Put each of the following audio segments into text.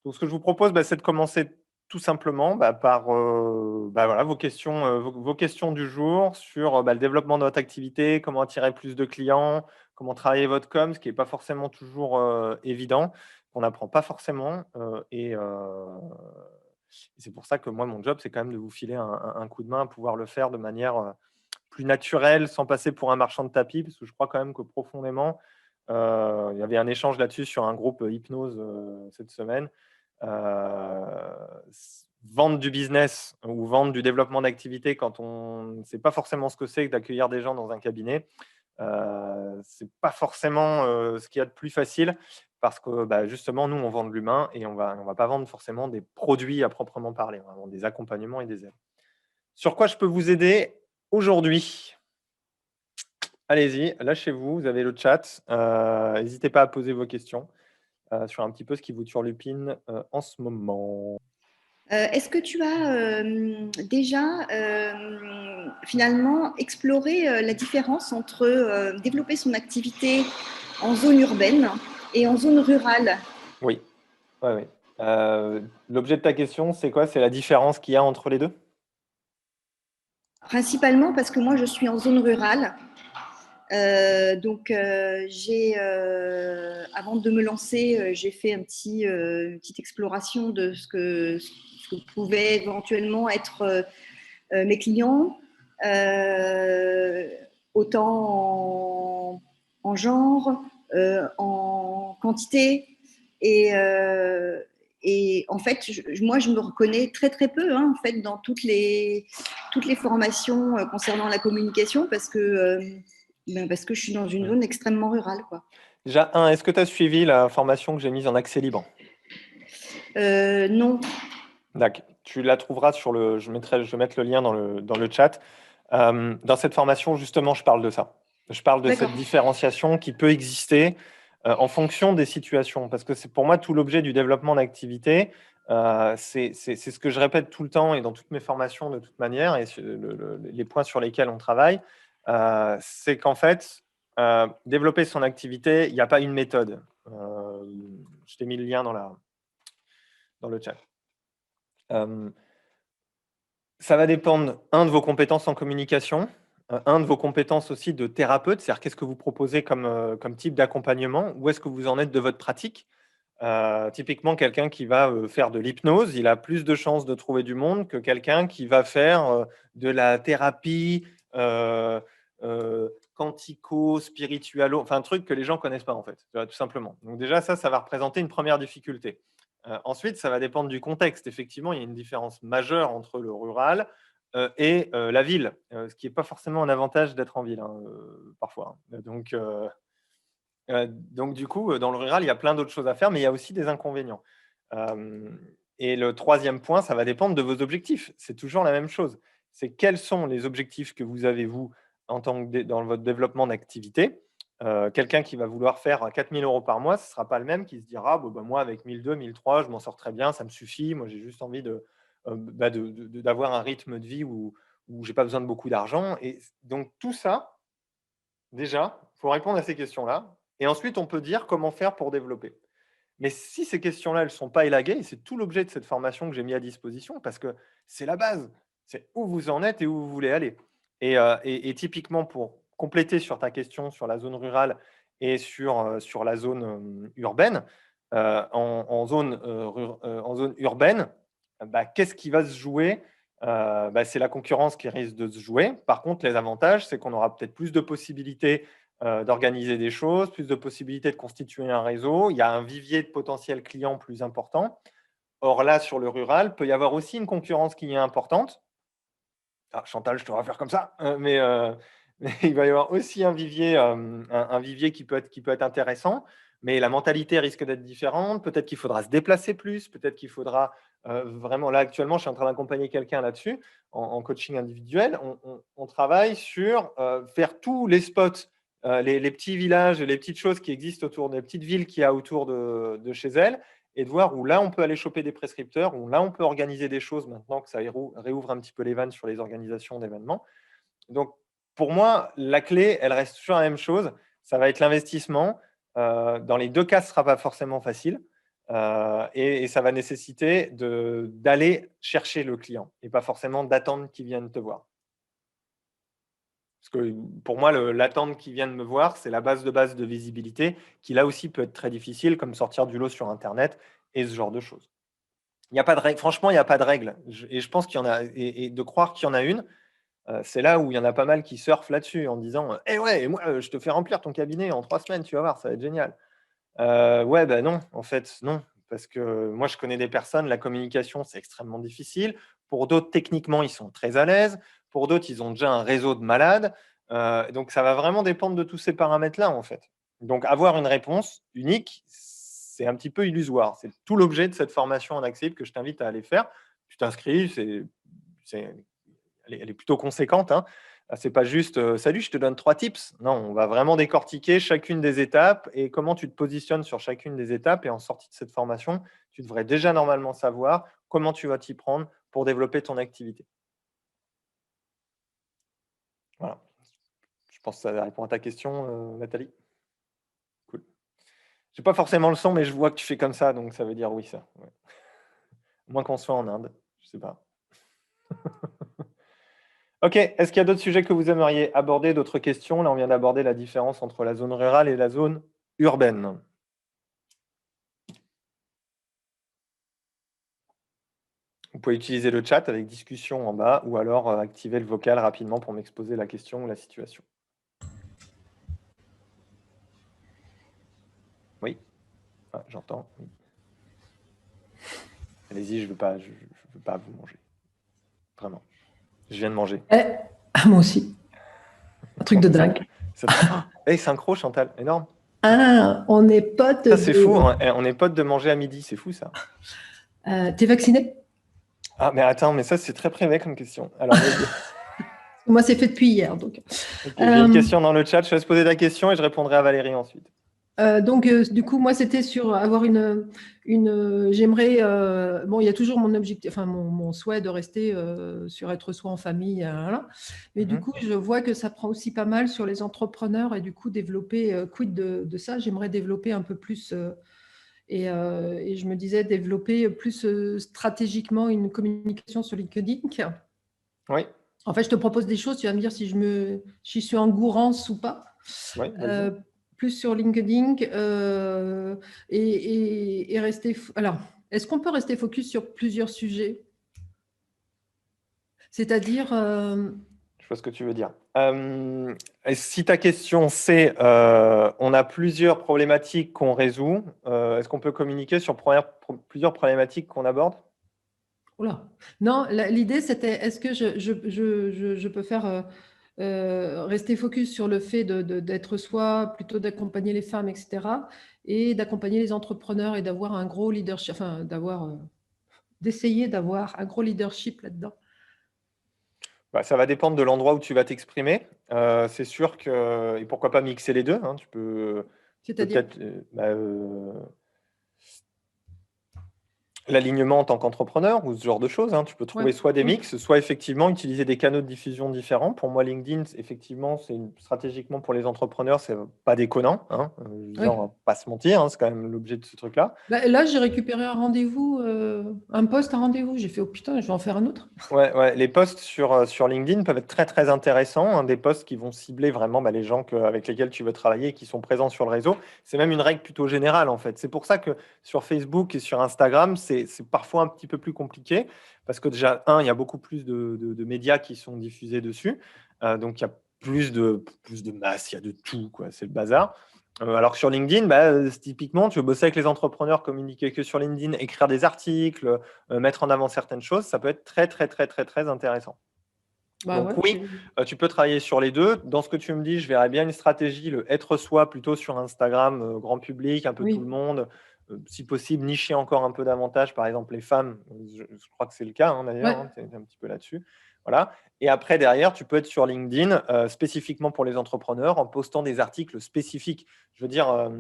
Donc, ce que je vous propose, c'est de commencer tout simplement par voilà, vos questions du jour sur le développement de votre activité, comment attirer plus de clients, comment travailler votre com, ce qui n'est pas forcément toujours évident, qu'on n'apprend pas forcément. C'est pour ça que moi, mon job, c'est quand même de vous filer un coup de main, pouvoir le faire de manière plus naturelle, sans passer pour un marchand de tapis, parce que je crois quand même que profondément, il y avait un échange là-dessus sur un groupe hypnose cette semaine. Vendre du business ou vendre du développement d'activité quand on ne sait pas forcément ce que c'est que d'accueillir des gens dans un cabinet, c'est pas forcément ce qu'il y a de plus facile parce que justement, nous, on vend de l'humain et on va pas vendre forcément des produits à proprement parler. On va vendre des accompagnements et des aides. Sur quoi je peux vous aider aujourd'hui? Allez-y, lâchez-vous, vous avez le chat. N'hésitez pas à poser vos questions sur un petit peu ce qui vous turlupine en ce moment. Est-ce que tu as déjà finalement exploré la différence entre développer son activité en zone urbaine et en zone rurale? Oui, ouais, oui. L'objet de ta question, c'est quoi? C'est la différence qu'il y a entre les deux? Principalement parce que moi, je suis en zone rurale. Avant de me lancer, j'ai fait une petite exploration de ce que pouvaient éventuellement être mes clients, euh, autant en genre, en quantité. Et, euh, et en fait, moi, je me reconnais très très peu en fait, dans toutes les formations concernant la communication parce que je suis dans une Hmm. zone extrêmement rurale, quoi. Déjà, est-ce que tu as suivi la formation que j'ai mise en accès libre? Non, D'accord. Tu la trouveras sur le. Je vais mettre le lien dans le chat. Dans cette formation, justement, je parle de ça. Je parle de d'accord. cette différenciation qui peut exister en fonction des situations. Parce que c'est pour moi tout l'objet du développement d'activité. C'est ce que je répète tout le temps et dans toutes mes formations de toute manière, et les points sur lesquels on travaille, c'est qu'en fait, développer son activité, il n'y a pas une méthode. Je t'ai mis le lien dans le chat. Euh, Ça va dépendre, de vos compétences en communication, de vos compétences aussi de thérapeute, c'est-à-dire qu'est-ce que vous proposez comme type d'accompagnement, où est-ce que vous en êtes de votre pratique. Typiquement, quelqu'un qui va faire de l'hypnose, il a plus de chances de trouver du monde que quelqu'un qui va faire de la thérapie quantico-spiritualo, enfin un truc que les gens connaissent pas en fait, tu vois, tout simplement. Donc déjà, ça va représenter une première difficulté. Ensuite, ça va dépendre du contexte. Effectivement, il y a une différence majeure entre le rural et la ville, ce qui n'est pas forcément un avantage d'être en ville, hein, parfois. Donc, du coup, dans le rural, il y a plein d'autres choses à faire, mais il y a aussi des inconvénients. Et le troisième point, ça va dépendre de vos objectifs. C'est toujours la même chose. C'est quels sont les objectifs que vous avez, vous, en tant que dans votre développement d'activité. Quelqu'un qui va vouloir faire 4 000 € par mois, ce ne sera pas le même qui se dira, bon, moi, avec 1 200, 1 300, je m'en sors très bien, ça me suffit. Moi, j'ai juste envie d'avoir un rythme de vie où je n'ai pas besoin de beaucoup d'argent. Et donc, tout ça, déjà, il faut répondre à ces questions-là. Et ensuite, on peut dire comment faire pour développer. Mais si ces questions-là, elles ne sont pas élaguées, et c'est tout l'objet de cette formation que j'ai mis à disposition, parce que c'est la base. C'est où vous en êtes et où vous voulez aller. Et typiquement, pour compléter sur ta question sur la zone rurale et sur la zone urbaine, en zone urbaine, qu'est-ce qui va se jouer? C'est la concurrence qui risque de se jouer. Par contre, les avantages, c'est qu'on aura peut-être plus de possibilités d'organiser des choses, plus de possibilités de constituer un réseau. Il y a un vivier de potentiels clients plus important. Or là, sur le rural, peut y avoir aussi une concurrence qui est importante. Ah, Chantal, je te vais faire comme ça. Mais il va y avoir aussi un vivier qui peut être intéressant. Mais la mentalité risque d'être différente. Peut-être qu'il faudra se déplacer plus. Peut-être qu'il faudra vraiment. Là, actuellement, je suis en train d'accompagner quelqu'un là-dessus en coaching individuel. On travaille sur faire tous les spots, les petits villages, les petites choses qui existent autour des petites villes qu'il y a autour de chez elle, et de voir où là on peut aller choper des prescripteurs, où là on peut organiser des choses maintenant que ça réouvre un petit peu les vannes sur les organisations d'événements. Donc pour moi, la clé, elle reste toujours la même chose, ça va être l'investissement. Dans les deux cas, ce ne sera pas forcément facile. Et ça va nécessiter d'aller chercher le client et pas forcément d'attendre qu'il vienne te voir. Parce que pour moi, l'attendre qu'il vienne me voir, c'est la base de visibilité qui là aussi peut être très difficile, comme sortir du lot sur Internet et ce genre de choses. Il n'y a pas de règle. Franchement, il n'y a pas de règle. Et je pense qu'il y en a, et de croire qu'il y en a une, c'est là où il y en a pas mal qui surfent là-dessus en disant Eh ouais, et moi, je te fais remplir ton cabinet en 3 semaines, tu vas voir, ça va être génial. Ouais, ben non, en fait, non. Parce que moi, je connais des personnes, la communication, c'est extrêmement difficile. Pour d'autres, techniquement, ils sont très à l'aise. Pour d'autres, ils ont déjà un réseau de malades. Donc, ça va vraiment dépendre de tous ces paramètres-là, en fait. Donc, avoir une réponse unique, c'est un petit peu illusoire. C'est tout l'objet de cette formation en Accessible que je t'invite à aller faire. Tu t'inscris, elle est plutôt conséquente, hein. C'est pas juste salut, je te donne 3 tips. Non, on va vraiment décortiquer chacune des étapes et comment tu te positionnes sur chacune des étapes. Et en sortie de cette formation, tu devrais déjà normalement savoir comment tu vas t'y prendre pour développer ton activité. Voilà. Je pense que ça répond à ta question, Nathalie. Cool. J'ai pas forcément le son, mais je vois que tu fais comme ça, donc ça veut dire oui, ça. Ouais. Moins qu'on soit en Inde, je sais pas. Ok, est-ce qu'il y a d'autres sujets que vous aimeriez aborder, d'autres questions? Là, on vient d'aborder la différence entre la zone rurale et la zone urbaine. Vous pouvez utiliser le chat avec discussion en bas ou alors activer le vocal rapidement pour m'exposer la question ou la situation. Oui, ah, j'entends. Oui. Allez-y, je veux pas vous manger. Vraiment. Je viens de manger. Moi aussi. Un truc de dingue. Synchro, Chantal, énorme. Ah, on est potes. Ça, c'est fou. On est potes de manger à midi, c'est fou ça. T'es vacciné? Ah, mais attends, mais ça, c'est très privé comme question. Alors, moi, c'est fait depuis hier. Donc. Okay, j'ai une question dans le chat. Je laisse poser ta question et je répondrai à Valérie ensuite. Du coup, moi, c'était sur avoir j'aimerais, bon, il y a toujours mon objectif, enfin, mon souhait de rester sur être soi en famille, voilà. Mais du coup, je vois que ça prend aussi pas mal sur les entrepreneurs et du coup, développer, quid de ça, j'aimerais développer un peu plus et je me disais développer plus stratégiquement une communication sur LinkedIn. Oui. En fait, je te propose des choses, tu vas me dire si je suis en gourance ou pas. Oui, plus sur LinkedIn et rester. Alors, est-ce qu'on peut rester focus sur plusieurs sujets? C'est-à-dire. Je vois ce que tu veux dire. Si ta question c'est on a plusieurs problématiques qu'on résout, est-ce qu'on peut communiquer sur plusieurs problématiques qu'on aborde? Oula. Non, l'idée c'était est-ce que je peux faire rester focus sur le fait d'être soi, plutôt d'accompagner les femmes, etc. et d'accompagner les entrepreneurs et d'avoir un gros leadership, enfin d'essayer d'avoir un gros leadership là-dedans. Ça va dépendre de l'endroit où tu vas t'exprimer. C'est sûr que, et pourquoi pas mixer les deux, hein, tu peux C'est-à-dire peut-être l'alignement en tant qu'entrepreneur ou ce genre de choses, hein. Tu peux trouver soit des mix, soit effectivement utiliser des canaux de diffusion différents. Pour moi, LinkedIn, effectivement, stratégiquement pour les entrepreneurs, c'est pas déconnant, hein. On va pas se mentir, hein, c'est quand même l'objet de ce truc-là. Là, j'ai récupéré un rendez-vous, un poste, un rendez-vous. J'ai fait, oh putain, je vais en faire un autre. Ouais, les posts sur LinkedIn peuvent être très, très intéressants, hein, des posts qui vont cibler vraiment les gens avec lesquels tu veux travailler et qui sont présents sur le réseau. C'est même une règle plutôt générale, en fait. C'est pour ça que sur Facebook et sur Instagram, c'est parfois un petit peu plus compliqué parce que déjà, il y a beaucoup plus de médias qui sont diffusés dessus. Donc, il y a plus de masse, il y a de tout, quoi. C'est le bazar. Alors que sur LinkedIn, typiquement, tu veux bosser avec les entrepreneurs, communiquer que sur LinkedIn, écrire des articles, mettre en avant certaines choses, ça peut être très, très, très, très, très intéressant. Donc oui, tu peux travailler sur les deux. Dans ce que tu me dis, je verrais bien une stratégie, le être soi, plutôt sur Instagram, grand public, un peu tout le monde, si possible, nicher encore un peu davantage, par exemple les femmes, je crois que c'est le cas, hein, d'ailleurs, tu es un petit peu là-dessus. Voilà. Et après, derrière, tu peux être sur LinkedIn, spécifiquement pour les entrepreneurs, en postant des articles spécifiques. Je veux dire,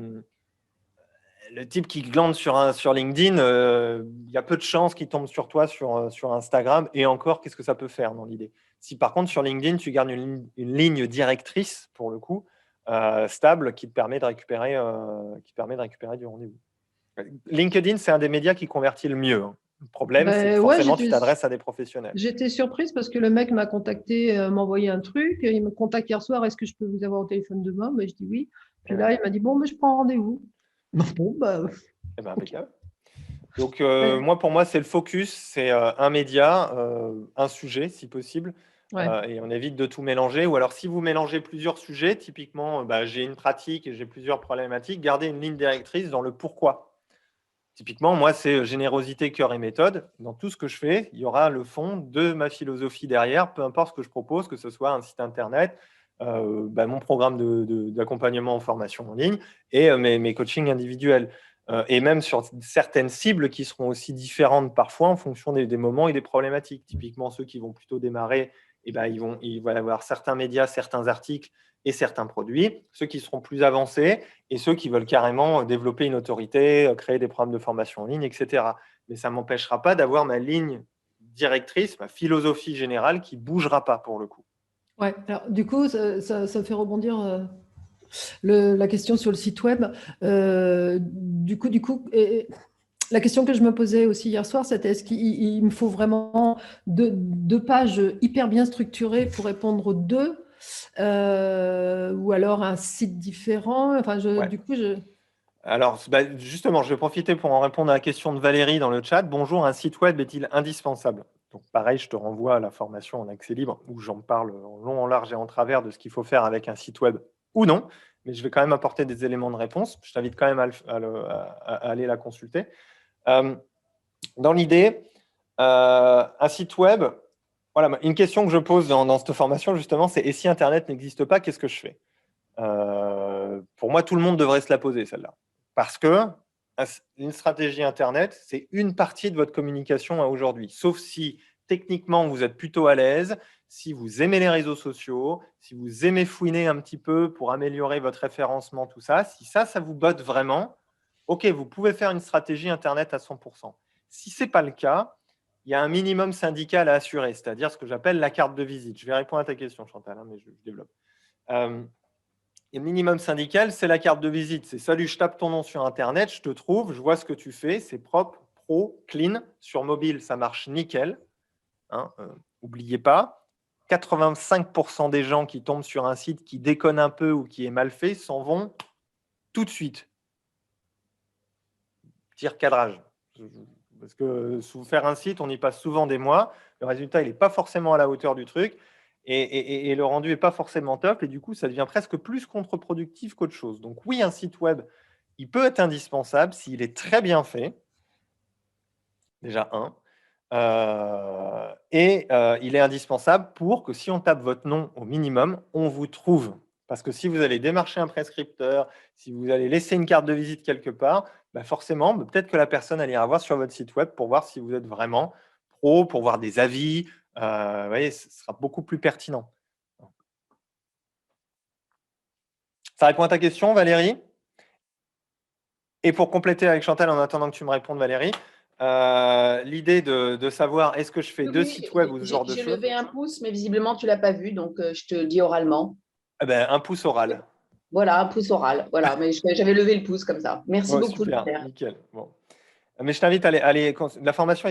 le type qui glande sur LinkedIn, il y a peu de chances qu'il tombe sur toi sur Instagram. Et encore, qu'est-ce que ça peut faire dans l'idée? Si par contre, sur LinkedIn, tu gardes une ligne directrice, pour le coup, stable, qui te permet de récupérer du rendez-vous. LinkedIn, c'est un des médias qui convertit le mieux, hein. Le problème, c'est que Ben ouais, forcément, tu t'adresses à des professionnels. j'étais surprise parce que le mec m'a contacté, m'a envoyé un truc. Il me contacte hier soir. Est-ce que je peux vous avoir au téléphone demain? Ben, je dis oui. Puis là, il m'a dit bon, mais je prends rendez-vous. Bon, bah, Eh ben, ok. impeccable. Donc, Ouais. pour moi, c'est le focus, c'est un média, un sujet, si possible, Ouais. et on évite de tout mélanger. Ou alors, si vous mélangez plusieurs sujets, typiquement, j'ai une pratique et j'ai plusieurs problématiques, gardez une ligne directrice dans le pourquoi. Typiquement, moi, c'est générosité, cœur et méthode. Dans tout ce que je fais, il y aura le fond de ma philosophie derrière, peu importe ce que je propose, que ce soit un site internet, mon programme d'accompagnement en formation en ligne et mes coachings individuels. Et même sur certaines cibles qui seront aussi différentes parfois en fonction des moments et des problématiques. Typiquement, ceux qui vont plutôt démarrer, ils vont avoir certains médias, certains articles et certains produits. Ceux qui seront plus avancés, et ceux qui veulent carrément développer une autorité, créer des programmes de formation en ligne, etc. Mais ça ne m'empêchera pas d'avoir ma ligne directrice, ma philosophie générale qui ne bougera pas pour le coup. Ouais. Alors, du coup, ça fait rebondir la question sur le site web. Du coup, la question que je me posais aussi hier soir, c'était est-ce qu'il me faut vraiment deux pages hyper bien structurées pour répondre aux deux, ou alors un site différent? Enfin, Ouais. du coup, Alors, justement, je vais profiter pour en répondre à la question de Valérie dans le chat. Bonjour, un site web est-il indispensable? Donc, pareil, je te renvoie à la formation en accès libre où j'en parle en long, en large et en travers de ce qu'il faut faire avec un site web ou non. Mais je vais quand même apporter des éléments de réponse. Je t'invite quand même à aller la consulter. Dans l'idée, un site web, voilà, une question que je pose dans cette formation, justement, c'est et si Internet n'existe pas, qu'est-ce que je fais? Pour moi, tout le monde devrait se la poser, celle-là. Parce que une stratégie Internet, c'est une partie de votre communication à aujourd'hui. Sauf si techniquement, vous êtes plutôt à l'aise, si vous aimez les réseaux sociaux, si vous aimez fouiner un petit peu pour améliorer votre référencement, tout ça, si ça vous botte vraiment, OK, vous pouvez faire une stratégie Internet à 100%. Si ce n'est pas le cas, il y a un minimum syndical à assurer, c'est-à-dire ce que j'appelle la carte de visite. Je vais répondre à ta question, Chantal, mais je développe. Et le minimum syndical, c'est la carte de visite. C'est salut, je tape ton nom sur Internet, je te trouve, je vois ce que tu fais, c'est propre, pro, clean. Sur mobile, ça marche nickel. N'oubliez pas, 85% des gens qui tombent sur un site qui déconne un peu ou qui est mal fait s'en vont tout de suite. Tir cadrage. Parce que faire un site, on y passe souvent des mois. Le résultat, il n'est pas forcément à la hauteur du truc. Et le rendu n'est pas forcément top. Et du coup, ça devient presque plus contre-productif qu'autre chose. Donc oui, un site web, il peut être indispensable s'il est très bien fait. Déjà, il est indispensable pour que si on tape votre nom au minimum, on vous trouve. Parce que si vous allez démarcher un prescripteur, si vous allez laisser une carte de visite quelque part, forcément, peut-être que la personne elle ira voir sur votre site web pour voir si vous êtes vraiment pro, pour voir des avis. Vous voyez, ce sera beaucoup plus pertinent. Ça répond à ta question, Valérie? Et pour compléter avec Chantal, en attendant que tu me répondes, Valérie, l'idée de savoir est-ce que je fais deux sites web ou ce genre de J'ai choses. levé un pouce, mais visiblement, tu ne l'as pas vu, donc je te le dis oralement. Un pouce oral. Voilà, un pouce oral. Voilà, mais j'avais levé le pouce comme ça. Merci beaucoup, Super, Pierre. nickel. Bon. Mais je t'invite à aller la formation,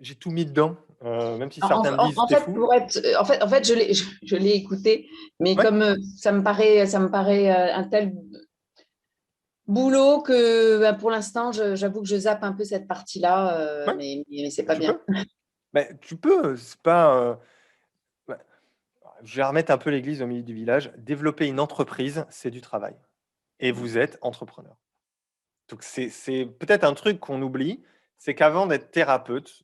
j'ai tout mis dedans, même si certains me disent c'est fou. En fait, je l'ai écouté, mais Ouais. comme ça me paraît un tel boulot que pour l'instant, j'avoue que je zappe un peu cette partie-là, Ouais. mais c'est pas Tu bien. peux. Tu peux, c'est pas. Je vais remettre un peu l'église au milieu du village. Développer une entreprise, c'est du travail. Et vous êtes entrepreneur. Donc, c'est peut-être un truc qu'on oublie, c'est qu'avant d'être thérapeute,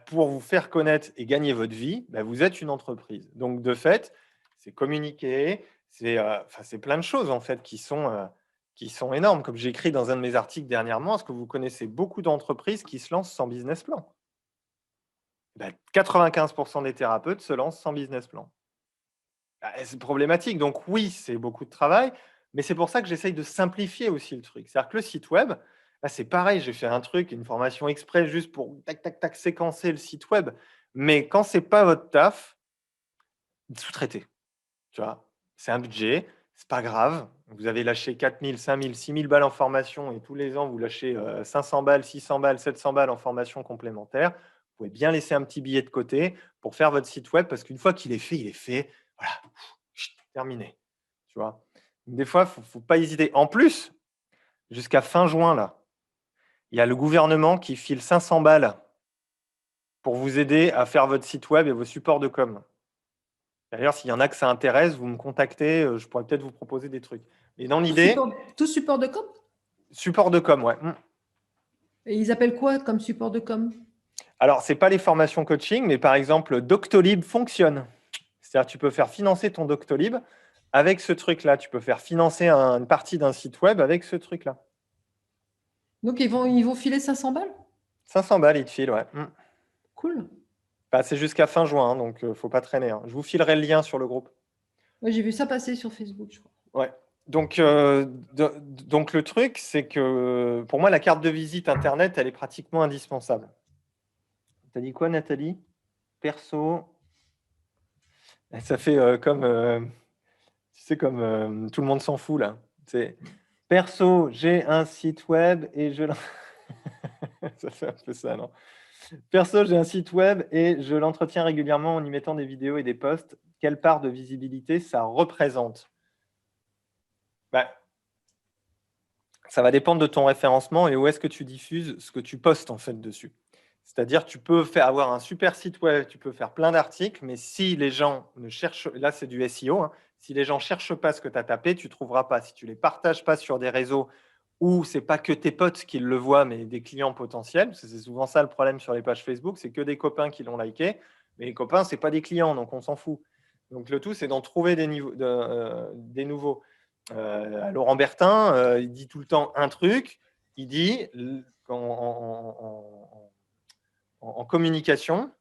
pour vous faire connaître et gagner votre vie, vous êtes une entreprise. Donc, de fait, c'est communiquer, c'est plein de choses en fait qui sont énormes. Comme j'ai écrit dans un de mes articles dernièrement, est-ce que vous connaissez beaucoup d'entreprises qui se lancent sans business plan? 95% des thérapeutes se lancent sans business plan. C'est problématique. Donc oui, c'est beaucoup de travail, mais c'est pour ça que j'essaye de simplifier aussi le truc. C'est-à-dire que le site web, c'est pareil, j'ai fait un truc, une formation exprès juste pour tac, tac, tac, séquencer le site web. Mais quand ce n'est pas votre taf, sous-traité. Tu vois, c'est un budget, c'est pas grave. Vous avez lâché 4 000, 5 000, 6 000 balles en formation et tous les ans, vous lâchez 500 balles, 600 balles, 700 balles en formation complémentaire. Vous pouvez bien laisser un petit billet de côté pour faire votre site web parce qu'une fois qu'il est fait, il est fait. Voilà, terminé. Tu vois. Des fois, il ne faut pas hésiter. En plus, jusqu'à fin juin, là, il y a le gouvernement qui file 500 balles pour vous aider à faire votre site web et vos supports de com. D'ailleurs, s'il y en a que ça intéresse, vous me contactez, je pourrais peut-être vous proposer des trucs. Et dans l'idée, Tout support de com? support de com, ouais. Et ils appellent quoi comme support de com? Alors, ce n'est pas les formations coaching, mais par exemple, Doctolib fonctionne. C'est-à-dire tu peux faire financer ton Doctolib avec ce truc-là. Tu peux faire financer une partie d'un site web avec ce truc-là. Donc, ils vont filer 500 balles? 500 balles, ils te filent, ouais. Cool. Bah, c'est jusqu'à fin juin, donc il ne faut pas traîner. Je vous filerai le lien sur le groupe. Ouais, j'ai vu ça passer sur Facebook, je crois. Ouais. Donc le truc, c'est que pour moi, la carte de visite Internet, elle est pratiquement indispensable. Tu as dit quoi, Nathalie? Perso. Ça fait comme, tu sais, comme tout le monde s'en fout, là. C'est perso, j'ai un site web et je... Ça fait un peu ça, non? Perso, j'ai un site web et je l'entretiens régulièrement en y mettant des vidéos et des posts. Quelle part de visibilité ça représente? Ça va dépendre de ton référencement et où est-ce que tu diffuses ce que tu postes en fait dessus. C'est-à-dire, tu peux avoir un super site web, tu peux faire plein d'articles, mais si les gens ne cherchent, là c'est du SEO, hein, si les gens ne cherchent pas ce que tu as tapé, tu ne trouveras pas. Si tu ne les partages pas sur des réseaux où ce n'est pas que tes potes qui le voient, mais des clients potentiels, parce que c'est souvent ça le problème sur les pages Facebook, c'est que des copains qui l'ont liké, mais les copains, ce n'est pas des clients, donc on s'en fout. Donc le tout, c'est d'en trouver des nouveaux. Laurent Bertin, il dit tout le temps un truc, il dit en communication,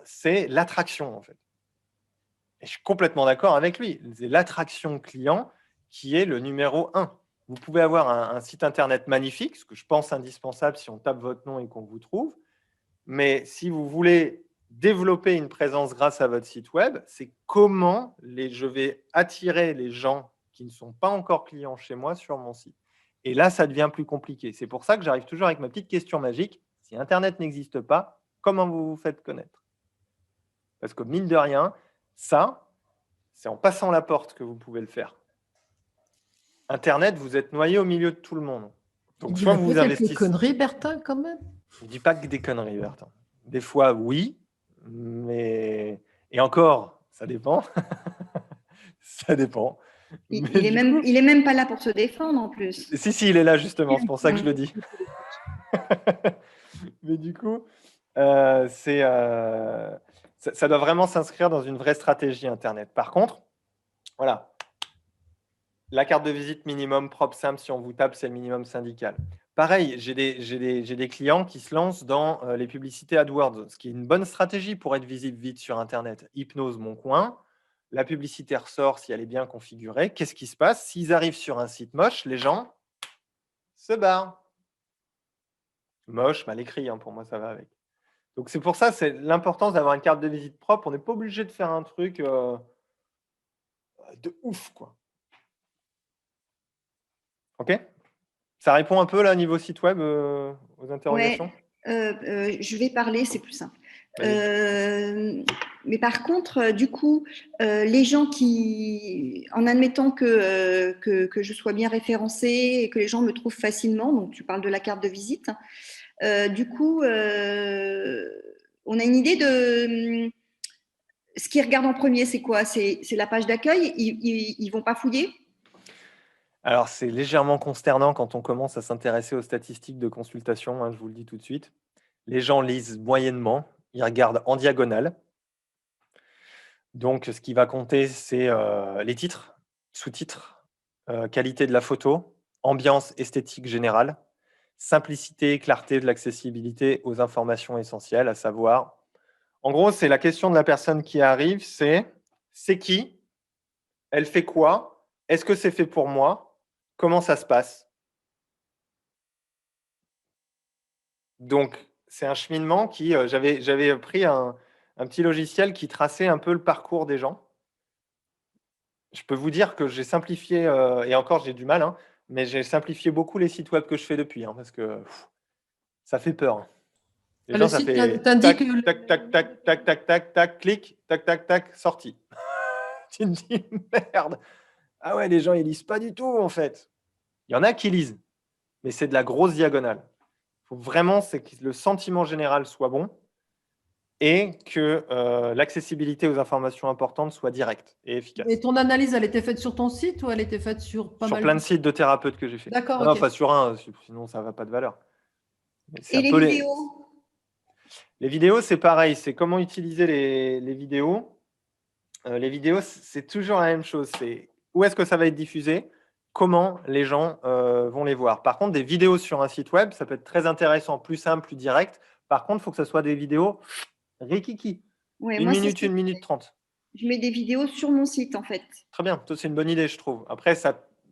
c'est l'attraction en fait. Et je suis complètement d'accord avec lui. C'est l'attraction client qui est le numéro 1. Vous pouvez avoir un site internet magnifique, ce que je pense indispensable si on tape votre nom et qu'on vous trouve. Mais si vous voulez développer une présence grâce à votre site web, c'est comment je vais attirer les gens qui ne sont pas encore clients chez moi sur mon site. Et là, ça devient plus compliqué. C'est pour ça que j'arrive toujours avec ma petite question magique. Si Internet n'existe pas, comment vous vous faites connaître? Parce que mine de rien, ça, c'est en passant la porte que vous pouvez le faire. Internet, vous êtes noyé au milieu de tout le monde. Donc, soit vous investissez. Quelques conneries, Bertin, quand même. Je ne dis pas que des conneries, Bertin. Des fois, oui, mais... Et encore, ça dépend. Ça dépend. Il est même pas là pour se défendre, en plus. Si, il est là, justement. C'est pour ça que je le dis. Mais du coup, ça doit vraiment s'inscrire dans une vraie stratégie Internet. Par contre, voilà, la carte de visite minimum propre, simple, si on vous tape, c'est le minimum syndical. Pareil, j'ai des clients qui se lancent dans les publicités AdWords, ce qui est une bonne stratégie pour être visible vite sur Internet. Hypnose mon coin, la publicité ressort si elle est bien configurée. Qu'est-ce qui se passe? S'ils arrivent sur un site moche, les gens se barrent. Moche, mal écrit, hein, pour moi, ça va avec. Donc, c'est pour ça, c'est l'importance d'avoir une carte de visite propre. On n'est pas obligé de faire un truc de ouf, quoi. OK? Ça répond un peu là niveau site web aux interrogations? Ouais, je vais parler, c'est plus simple. Mais par contre, du coup, les gens qui, en admettant que je sois bien référencée et que les gens me trouvent facilement, donc tu parles de la carte de visite, du coup, on a une idée de ce qu'ils regardent en premier, c'est quoi? C'est la page d'accueil? Ils vont pas fouiller? Alors, c'est légèrement consternant quand on commence à s'intéresser aux statistiques de consultation, hein, je vous le dis tout de suite. Les gens lisent moyennement, ils regardent en diagonale. Donc, ce qui va compter, c'est les titres, sous-titres, qualité de la photo, ambiance esthétique générale, simplicité, clarté de l'accessibilité aux informations essentielles, à savoir, en gros, c'est la question de la personne qui arrive, c'est qui? Elle fait quoi? Est-ce que c'est fait pour moi? Comment ça se passe? Donc, c'est un cheminement qui, j'avais pris un petit logiciel qui traçait un peu le parcours des gens. Je peux vous dire que j'ai simplifié, et encore j'ai du mal, hein, mais j'ai simplifié beaucoup les sites web que je fais depuis, hein, parce que ça fait peur, hein. Les Le gens, ça site fait t'indique tac, tac, tac, tac, tac, tac, tac, tac, clic, tac, tac, tac, sorti. Tu te dis merde. Ah ouais, les gens ils lisent pas du tout en fait. Il y en a qui lisent, mais c'est de la grosse diagonale. Il faut vraiment c'est que le sentiment général soit bon et que l'accessibilité aux informations importantes soit directe et et efficace. ton analyse, elle était faite sur ton site ou elle était faite sur pas Sur mal plein de sites de thérapeutes que j'ai fait. D'accord, Non, ok. pas sur un, sinon ça va pas de valeur. Mais c'est Et un les peu vidéos? les vidéos, c'est pareil. C'est comment utiliser les vidéos. Les vidéos, c'est toujours la même chose. C'est où est-ce que ça va être diffusé, comment les gens vont les voir. Par contre, des vidéos sur un site web, ça peut être très intéressant, plus simple, plus direct. Par contre, il faut que ce soit des vidéos rikiki. Ouais, 1 moi, c'est ce minute, que 1 minute 30. je mets des vidéos sur mon site, en fait. Très bien. Ça, c'est une bonne idée, je trouve. Après,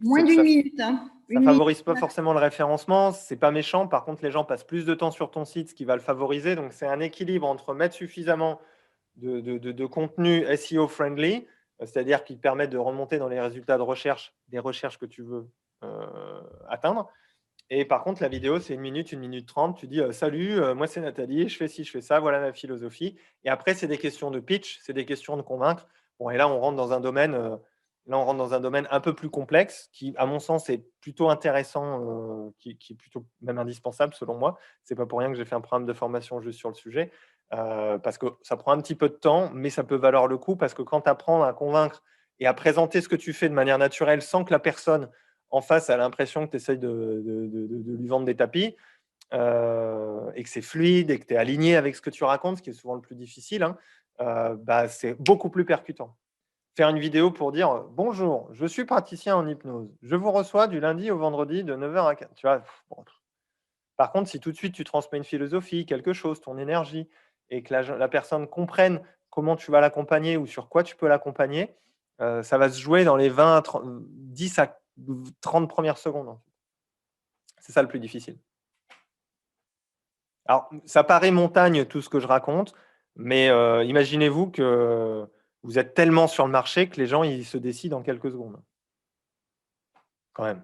Moins d'une minute, hein. ça Une minute. favorise pas forcément le référencement. C'est pas méchant. Par contre, les gens passent plus de temps sur ton site, ce qui va le favoriser. Donc, c'est un équilibre entre mettre suffisamment de contenu SEO friendly, c'est-à-dire qui permettent de remonter dans les résultats de recherche des recherches que tu veux atteindre. Et par contre, la vidéo, c'est 1 minute 30. Tu dis salut, moi c'est Nathalie, je fais ci, je fais ça, voilà ma philosophie. Et après, c'est des questions de pitch, c'est des questions de convaincre. Bon, et là, on rentre dans un domaine, un peu plus complexe, qui, à mon sens, est plutôt intéressant, qui est plutôt même indispensable selon moi. C'est pas pour rien que j'ai fait un programme de formation juste sur le sujet, parce que ça prend un petit peu de temps, mais ça peut valoir le coup, parce que quand tu apprends à convaincre et à présenter ce que tu fais de manière naturelle sans que la personne en face a l'impression que tu essayes de lui vendre des tapis, et que c'est fluide et que tu es aligné avec ce que tu racontes, ce qui est souvent le plus difficile, hein, bah, c'est beaucoup plus percutant. Faire une vidéo pour dire bonjour, je suis praticien en hypnose, je vous reçois du lundi au vendredi de 9h à 15h. Tu vois, bon. Par contre, si tout de suite tu transmets une philosophie, quelque chose, ton énergie, et que la personne comprenne comment tu vas l'accompagner ou sur quoi tu peux l'accompagner, ça va se jouer dans les 20 à 30, 10 à 30 premières secondes, en fait. C'est ça le plus difficile. Alors, ça paraît montagne tout ce que je raconte, mais imaginez-vous que vous êtes tellement sur le marché que les gens ils se décident en quelques secondes. Quand même.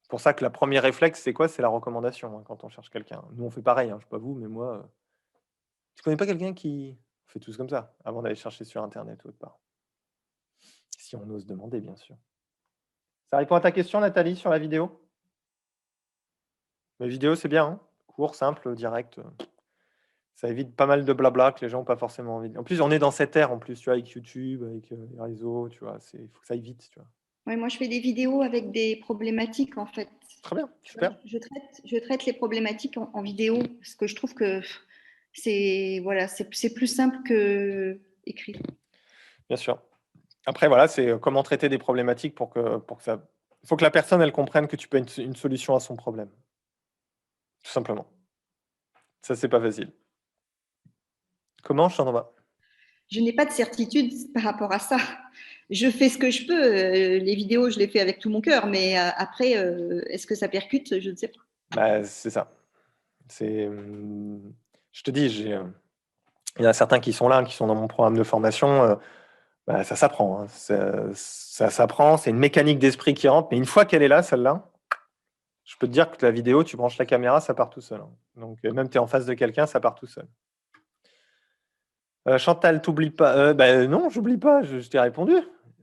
C'est pour ça que la première réflexe, c'est quoi? C'est la recommandation, hein, quand on cherche quelqu'un. Nous, on fait pareil, hein, je ne sais pas vous, mais moi, tu connais pas quelqu'un qui fait tous comme ça avant d'aller chercher sur Internet ou autre part? Si on ose demander, bien sûr. Ça répond à ta question, Nathalie, sur la vidéo? La vidéo, c'est bien, hein, court, simple, direct. Ça évite pas mal de blabla que les gens n'ont pas forcément envie. En plus, on est dans cette ère, en plus, tu vois, avec YouTube, avec les réseaux, tu vois, il faut que ça aille vite, tu vois. Ouais, moi, je fais des vidéos avec des problématiques, en fait. Très bien, Tu vois, super. je traite les problématiques en vidéo parce que je trouve que c'est voilà, c'est plus simple que écrit. Bien sûr. Après, voilà, c'est comment traiter des problématiques pour que ça. Il faut que la personne, elle comprenne que tu peux être une solution à son problème. Tout simplement. Ça, c'est pas facile. Comment, Chandra? Je n'ai pas de certitude par rapport à ça. Je fais ce que je peux. Les vidéos, je les fais avec tout mon cœur, mais après, est-ce que ça percute? Je ne sais pas. Bah, c'est ça. Je te dis, il y en a certains qui sont là, qui sont dans mon programme de formation. Bah, ça s'apprend, hein. Ça s'apprend, c'est une mécanique d'esprit qui rentre, mais une fois qu'elle est là, celle-là, je peux te dire que la vidéo, tu branches la caméra, ça part tout seul, hein. Donc, même tu es en face de quelqu'un, ça part tout seul. Chantal, t'oublies pas. Bah, non, j'oublie pas, je t'ai répondu.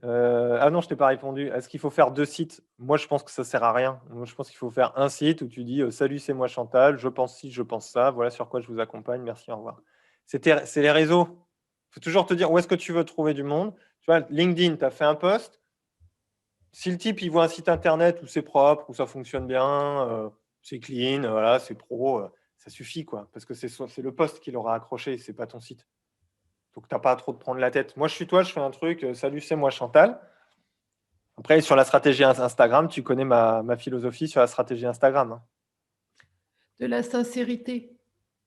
Ah non, je t'ai pas répondu. Est-ce qu'il faut faire 2 sites? Moi, je pense que ça sert à rien. Moi, je pense qu'il faut faire un site où tu dis salut, c'est moi Chantal, je pense ci, je pense ça, voilà sur quoi je vous accompagne, merci, au revoir. C'est les réseaux. Il faut toujours te dire où est-ce que tu veux trouver du monde. Tu vois, LinkedIn, tu as fait un post. Si le type il voit un site internet où c'est propre, où ça fonctionne bien, c'est clean, voilà, c'est pro, ça suffit, quoi. Parce que c'est le post qui l'aura accroché, c'est pas ton site. Donc, tu n'as pas à trop te prendre la tête. Moi, je suis toi, je fais un truc, salut, c'est moi Chantal. Après, sur la stratégie Instagram, tu connais ma philosophie sur la stratégie Instagram, hein. De la sincérité,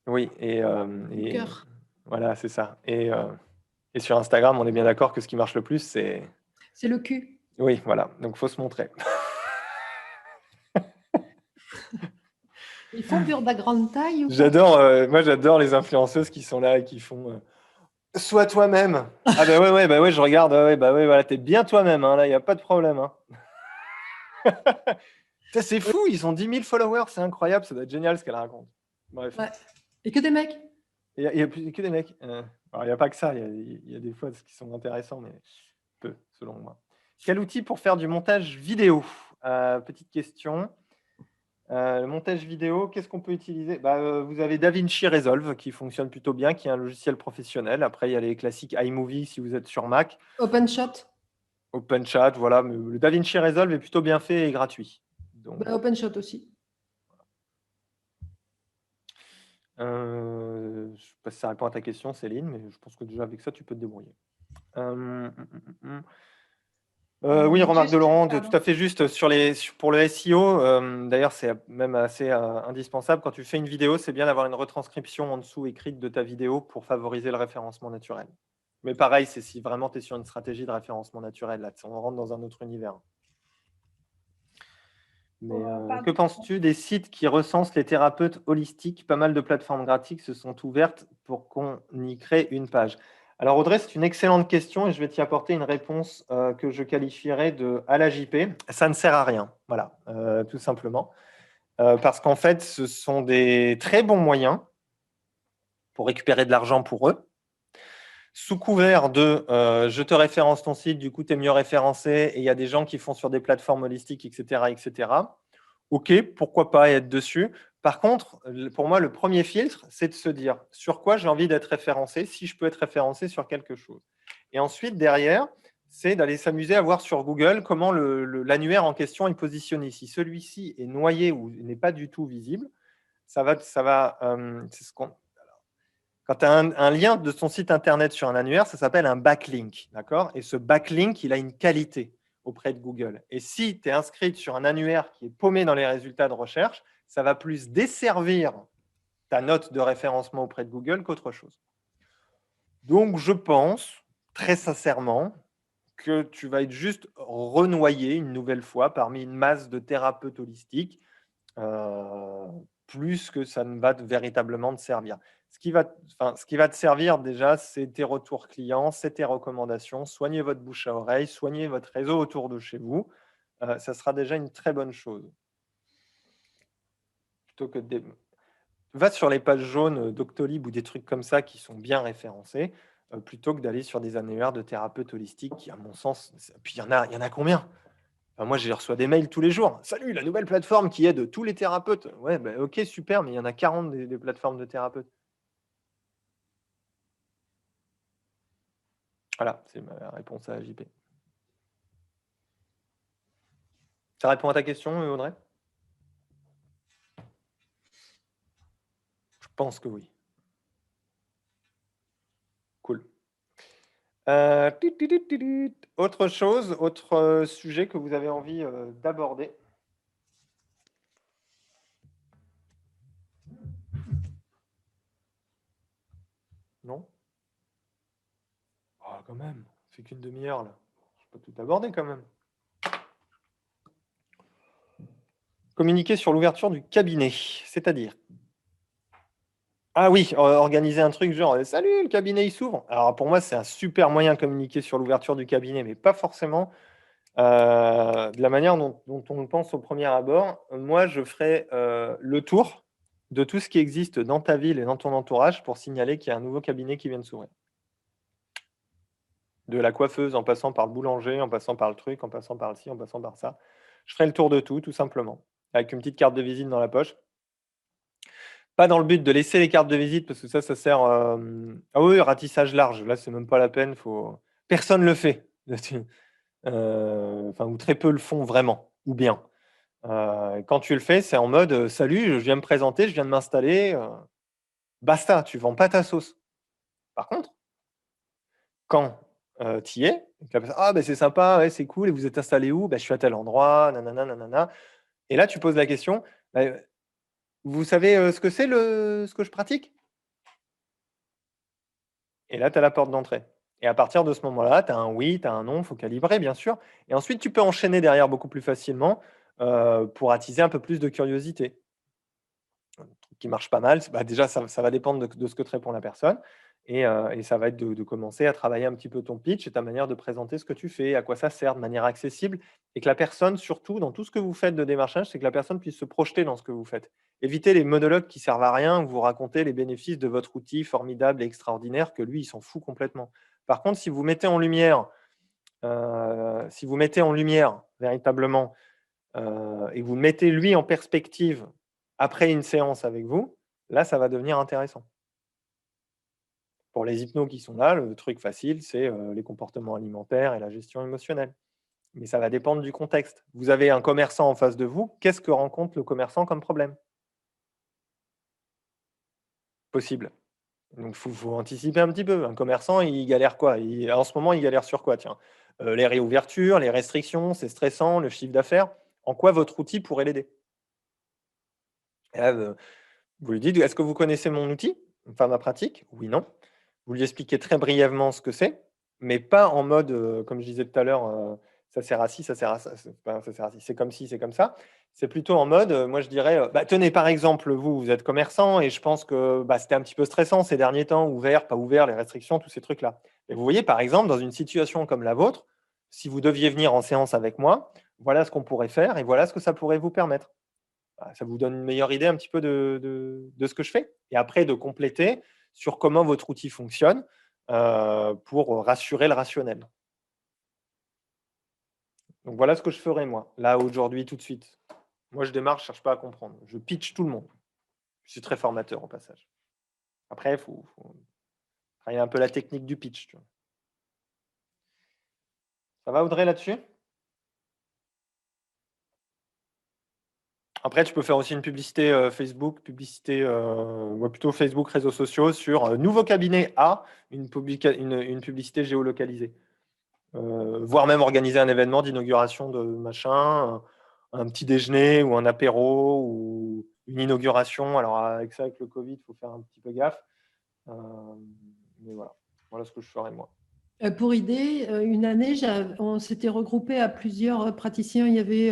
Oui, du cœur. voilà, c'est ça. Et sur Instagram, on est bien d'accord que ce qui marche le plus, c'est. C'est le cul. Oui, voilà. Donc, il faut se montrer. Ils font dur de la grande taille ou pas? J'adore, moi, j'adore les influenceuses qui sont là et qui font Sois toi-même. Ah bah ouais, je regarde. Bah ouais, voilà, t'es bien toi-même. Hein, là, il n'y a pas de problème. Hein. C'est fou, ils ont 10 000 followers, c'est incroyable, ça doit être génial ce qu'elle raconte. Bref. Ouais. Et que des mecs. Il y a plus que des mecs. Alors, il n'y a pas que ça, il y a des fois qui sont intéressants, mais peu, selon moi. Quel outil pour faire du montage vidéo? Petite question. Le montage vidéo, qu'est-ce qu'on peut utiliser? Vous avez DaVinci Resolve qui fonctionne plutôt bien, qui est un logiciel professionnel. Après, il y a les classiques iMovie si vous êtes sur Mac. OpenShot. OpenChat, voilà. Mais le DaVinci Resolve est plutôt bien fait et gratuit. Donc, OpenShot aussi. je ne sais pas si ça répond à ta question, Céline, mais je pense que déjà avec ça, tu peux te débrouiller. Oui, remarque de Laurent, tout à fait juste pour le SEO. D'ailleurs, c'est même assez indispensable. Quand tu fais une vidéo, c'est bien d'avoir une retranscription en dessous écrite de ta vidéo pour favoriser le référencement naturel. Mais pareil, c'est si vraiment tu es sur une stratégie de référencement naturel. Là, on rentre dans un autre univers. Mais que penses-tu des sites qui recensent les thérapeutes holistiques? Pas mal de plateformes gratuites se sont ouvertes pour qu'on y crée une page. Alors Audrey, c'est une excellente question et je vais t'y apporter une réponse que je qualifierais de à la JP. Ça ne sert à rien, voilà, tout simplement. Parce qu'en fait, ce sont des très bons moyens pour récupérer de l'argent pour eux. Sous couvert de je te référence ton site, du coup, tu es mieux référencé et il y a des gens qui font sur des plateformes holistiques, etc. etc. OK, pourquoi pas être dessus. Par contre, pour moi, le premier filtre, c'est de se dire sur quoi j'ai envie d'être référencé, si je peux être référencé sur quelque chose. Et ensuite, derrière, c'est d'aller s'amuser à voir sur Google comment l'annuaire en question est positionné. Si celui-ci est noyé ou n'est pas du tout visible, c'est ce qu'on quand tu as un lien de ton site internet sur un annuaire, ça s'appelle un backlink. D'accord? Et ce backlink, il a une qualité auprès de Google. Et si tu es inscrite sur un annuaire qui est paumé dans les résultats de recherche, ça va plus desservir ta note de référencement auprès de Google qu'autre chose. Donc, je pense, très sincèrement, que tu vas être juste renoyé une nouvelle fois parmi une masse de thérapeutes holistiques, plus que ça ne va véritablement te servir. Ce qui va te servir déjà, c'est tes retours clients, c'est tes recommandations. Soignez votre bouche à oreille, soignez votre réseau autour de chez vous. Ça sera déjà une très bonne chose. Plutôt que va sur les pages jaunes Doctolib ou des trucs comme ça qui sont bien référencés, plutôt que d'aller sur des annuaires de thérapeutes holistiques qui, à mon sens, puis il y en a combien? Moi, j'ai reçois des mails tous les jours. Salut, la nouvelle plateforme qui aide tous les thérapeutes. Ouais, ok, super, mais il y en a 40 des plateformes de thérapeutes. Voilà, c'est ma réponse à JP. Ça répond à ta question, Audrey? Je pense que oui. Cool. Autre chose, autre sujet que vous avez envie d'aborder? Non? Oh, quand même, ça fait qu'une demi-heure là. Je peux tout aborder quand même. Communiquer sur l'ouverture du cabinet, c'est-à-dire? Ah oui, organiser un truc genre salut, le cabinet il s'ouvre. Alors pour moi, c'est un super moyen de communiquer sur l'ouverture du cabinet, mais pas forcément de la manière dont on le pense au premier abord. Moi, je ferai le tour de tout ce qui existe dans ta ville et dans ton entourage pour signaler qu'il y a un nouveau cabinet qui vient de s'ouvrir. De la coiffeuse, en passant par le boulanger, en passant par le truc, en passant par le ci, en passant par ça. Je ferai le tour de tout simplement, avec une petite carte de visite dans la poche. Pas dans le but de laisser les cartes de visite, parce que ça sert. Ah oui, ratissage large. Là, c'est même pas la peine. Personne le fait. Ou très peu le font vraiment, ou bien. Quand tu le fais, c'est en mode salut, je viens me présenter, je viens de m'installer. Basta, tu vends pas ta sauce. Par contre, quand tu y es, ah ben c'est sympa, ouais, c'est cool, et vous êtes installé où? Je suis à tel endroit, nanana, nanana. Et là, tu poses la question, vous savez ce que c'est ce que je pratique? Et là, tu as la porte d'entrée. Et à partir de ce moment-là, tu as un oui, tu as un non, il faut calibrer, bien sûr. Et ensuite, tu peux enchaîner derrière beaucoup plus facilement pour attiser un peu plus de curiosité. Un truc qui marche pas mal, déjà, ça va dépendre de ce que te répond la personne. Et ça va être de commencer à travailler un petit peu ton pitch et ta manière de présenter ce que tu fais, à quoi ça sert de manière accessible et que la personne, surtout dans tout ce que vous faites de démarchage, c'est que la personne puisse se projeter dans ce que vous faites. Évitez les monologues qui servent à rien, où vous racontez les bénéfices de votre outil formidable et extraordinaire, que lui, il s'en fout complètement. Par contre, si vous mettez en lumière véritablement et que vous le mettez lui en perspective après une séance avec vous, là, ça va devenir intéressant. Pour les hypnos qui sont là, le truc facile, c'est les comportements alimentaires et la gestion émotionnelle. Mais ça va dépendre du contexte. Vous avez un commerçant en face de vous, qu'est-ce que rencontre le commerçant comme problème? Possible. Donc, il faut anticiper un petit peu. Un commerçant, il galère quoi? En ce moment, il galère sur quoi? Tiens, les réouvertures, les restrictions, c'est stressant, le chiffre d'affaires. En quoi votre outil pourrait l'aider? Et là, vous lui dites, est-ce que vous connaissez mon outil? Enfin, ma pratique? Oui, non. Vous lui expliquez très brièvement ce que c'est, mais pas en mode, comme je disais tout à l'heure, ça sert à ci, ça sert à ça, ça sert à ci, c'est comme ci, c'est comme ça. C'est plutôt en mode, moi je dirais, bah, tenez, par exemple, vous êtes commerçant et je pense que bah, c'était un petit peu stressant ces derniers temps, ouvert, pas ouvert, les restrictions, tous ces trucs-là. Et vous voyez, par exemple, dans une situation comme la vôtre, si vous deviez venir en séance avec moi, voilà ce qu'on pourrait faire et voilà ce que ça pourrait vous permettre. Bah, ça vous donne une meilleure idée un petit peu de ce que je fais. Et après, de compléter sur comment votre outil fonctionne pour rassurer le rationnel. Donc voilà ce que je ferai moi, là, aujourd'hui, tout de suite. Moi, je démarre, je ne cherche pas à comprendre. Je pitch tout le monde. Je suis très formateur au passage. Après, il faut travailler un peu la technique du pitch. Tu vois. Ça va, Audrey, là-dessus? Après, tu peux faire aussi une publicité Facebook, plutôt Facebook, réseaux sociaux, sur nouveau cabinet A, une publicité géolocalisée. Voire même organiser un événement d'inauguration de machin, un petit déjeuner ou un apéro ou une inauguration. Alors avec ça, avec le Covid, il faut faire un petit peu gaffe. Mais voilà ce que je ferai moi. Pour idée, une année, on s'était regroupé à plusieurs praticiens. Il y avait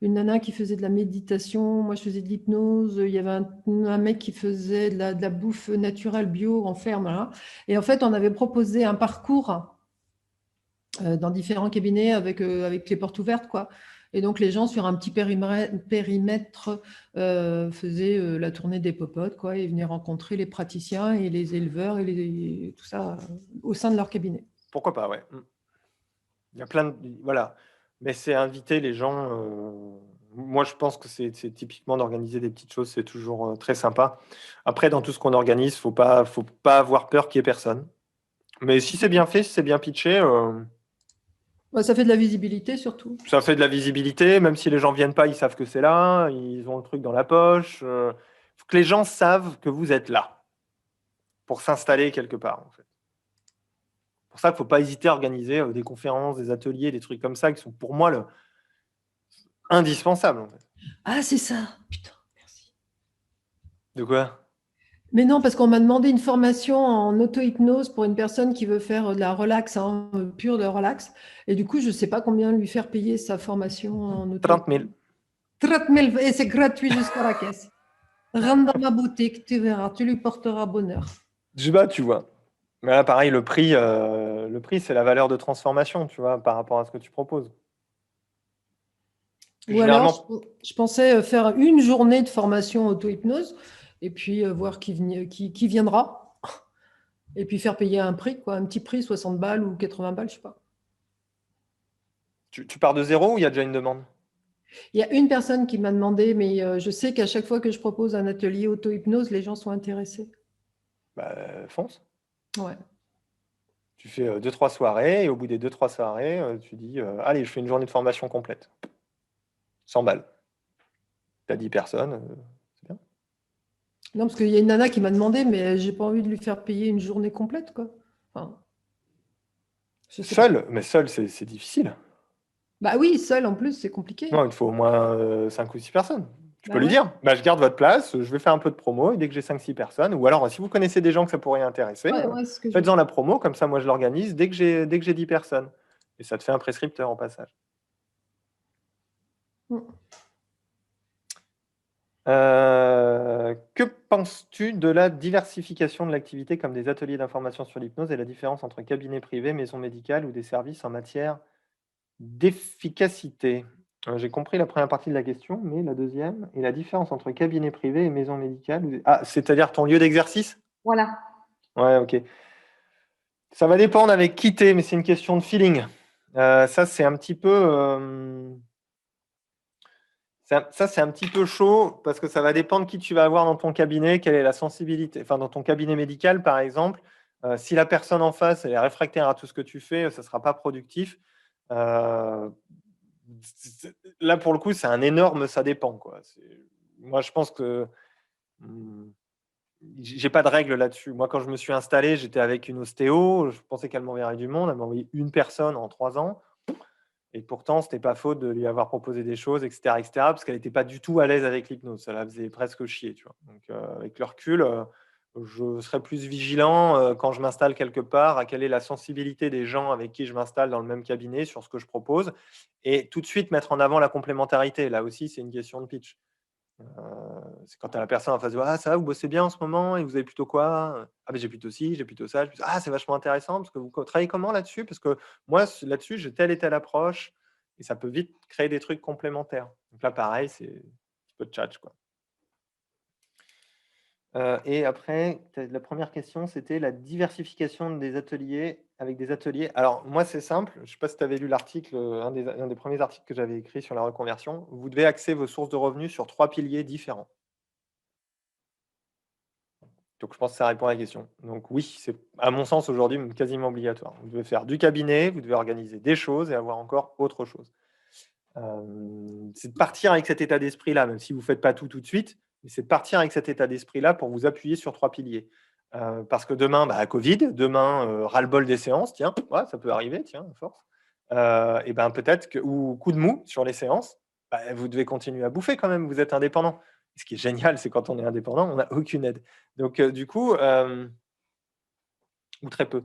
une nana qui faisait de la méditation, moi je faisais de l'hypnose, il y avait un mec qui faisait de la bouffe naturelle bio en ferme. Là. Et en fait, on avait proposé un parcours dans différents cabinets avec les portes ouvertes, quoi. Et donc, les gens, sur un petit périmètre, faisaient la tournée des popotes, quoi, et venaient rencontrer les praticiens et les éleveurs et tout ça au sein de leur cabinet. Pourquoi pas, ouais. Il y a plein de... Voilà. Mais c'est inviter les gens... Moi, je pense que c'est typiquement d'organiser des petites choses, c'est toujours très sympa. Après, dans tout ce qu'on organise, faut pas avoir peur qu'il n'y ait personne. Mais si c'est bien fait, si c'est bien pitché... Ça fait de la visibilité surtout. Ça fait de la visibilité, même si les gens viennent pas, ils savent que c'est là, ils ont le truc dans la poche. Faut que les gens savent que vous êtes là pour s'installer quelque part. En fait. Pour ça, il ne faut pas hésiter à organiser des conférences, des ateliers, des trucs comme ça qui sont pour moi indispensables. En fait. Ah, c'est ça. Putain, merci. De quoi? Mais non, parce qu'on m'a demandé une formation en auto-hypnose pour une personne qui veut faire de la relax, pure de relax. Et du coup, je ne sais pas combien lui faire payer sa formation en auto-hypnose. 30 000. 30 000, et c'est gratuit jusqu'à la caisse. Rentre dans ma boutique, tu verras, tu lui porteras bonheur. Je sais pas, tu vois. Mais là, pareil, le prix c'est la valeur de transformation, tu vois, par rapport à ce que tu proposes. Ou alors, je pensais faire une journée de formation auto-hypnose et puis voir qui viendra. Et puis faire payer un prix, quoi, un petit prix, 60 balles ou 80 balles, je sais pas. Tu pars de zéro ou il y a déjà une demande? Il y a une personne qui m'a demandé, mais je sais qu'à chaque fois que je propose un atelier auto-hypnose, les gens sont intéressés. Bah, fonce. Ouais. Tu fais 2-3 soirées et au bout des 2-3 soirées, tu dis allez, je fais une journée de formation complète. 100 balles. Tu as 10 personnes, c'est bien. Non, parce qu'il y a une nana qui m'a demandé, mais j'ai pas envie de lui faire payer une journée complète, quoi. Enfin, seul, mais seul, c'est difficile. Bah oui, seul en plus, c'est compliqué. Non, il faut au moins 5 ou 6 personnes. Tu peux lui dire, bah, je garde votre place, je vais faire un peu de promo et dès que j'ai 5-6 personnes, ou alors si vous connaissez des gens que ça pourrait intéresser, faites-en la promo, comme ça moi je l'organise dès que j'ai 10 personnes. Et ça te fait un prescripteur en passage. Que penses-tu de la diversification de l'activité comme des ateliers d'information sur l'hypnose et la différence entre cabinet privé, maison médicale ou des services en matière d'efficacité? J'ai compris la première partie de la question, mais la deuxième, et la différence entre cabinet privé et maison médicale. Ah, c'est-à-dire ton lieu d'exercice? Voilà. Ouais, ok. Ça va dépendre avec qui t'es, mais c'est une question de feeling. Ça, c'est un petit peu. Ça, c'est un petit peu chaud parce que ça va dépendre qui tu vas avoir dans ton cabinet, quelle est la sensibilité. Enfin, dans ton cabinet médical, par exemple, si la personne en face elle est réfractaire à tout ce que tu fais, ça ne sera pas productif. Euh, Là, pour le coup, c'est un énorme ça dépend, quoi. Moi, je pense que j'ai pas de règle là-dessus. Moi, quand je me suis installé, j'étais avec une ostéo. Je pensais qu'elle m'enverrait du monde. Elle m'a envoyé une personne en 3 ans. Et pourtant, ce n'était pas faute de lui avoir proposé des choses, etc., parce qu'elle n'était pas du tout à l'aise avec l'hypnose. Ça la faisait presque chier. Tu vois. Donc, avec le recul, je serais plus vigilant quand je m'installe quelque part à quelle est la sensibilité des gens avec qui je m'installe dans le même cabinet sur ce que je propose. Et tout de suite mettre en avant la complémentarité. Là aussi, c'est une question de pitch. C'est quand tu as la personne en face de ah, ça va, vous bossez bien en ce moment et vous avez plutôt quoi? Ah, ben j'ai plutôt ci, j'ai plutôt ça. Ah, c'est vachement intéressant parce que vous travaillez comment là-dessus? Parce que moi, là-dessus, j'ai telle et telle approche et ça peut vite créer des trucs complémentaires. Donc là, pareil, c'est un petit peu de tchatch, quoi. Et après, la première question, c'était la diversification des ateliers avec des ateliers. Alors, moi, c'est simple. Je ne sais pas si tu avais lu l'article, un des premiers articles que j'avais écrit sur la reconversion. Vous devez axer vos sources de revenus sur 3 piliers différents. Donc, je pense que ça répond à la question. Donc, oui, c'est à mon sens aujourd'hui quasiment obligatoire. Vous devez faire du cabinet, vous devez organiser des choses et avoir encore autre chose. C'est de partir avec cet état d'esprit-là, même si vous ne faites pas tout de suite, mais c'est de partir avec cet état d'esprit-là pour vous appuyer sur 3 piliers. Parce que demain, Covid, demain, ras-le-bol des séances, tiens, ouais, ça peut arriver, tiens, à force. Et ben peut-être que, ou coup de mou sur les séances, vous devez continuer à bouffer quand même, vous êtes indépendant. Et ce qui est génial, c'est quand on est indépendant, on n'a aucune aide. Donc, du coup, ou très peu.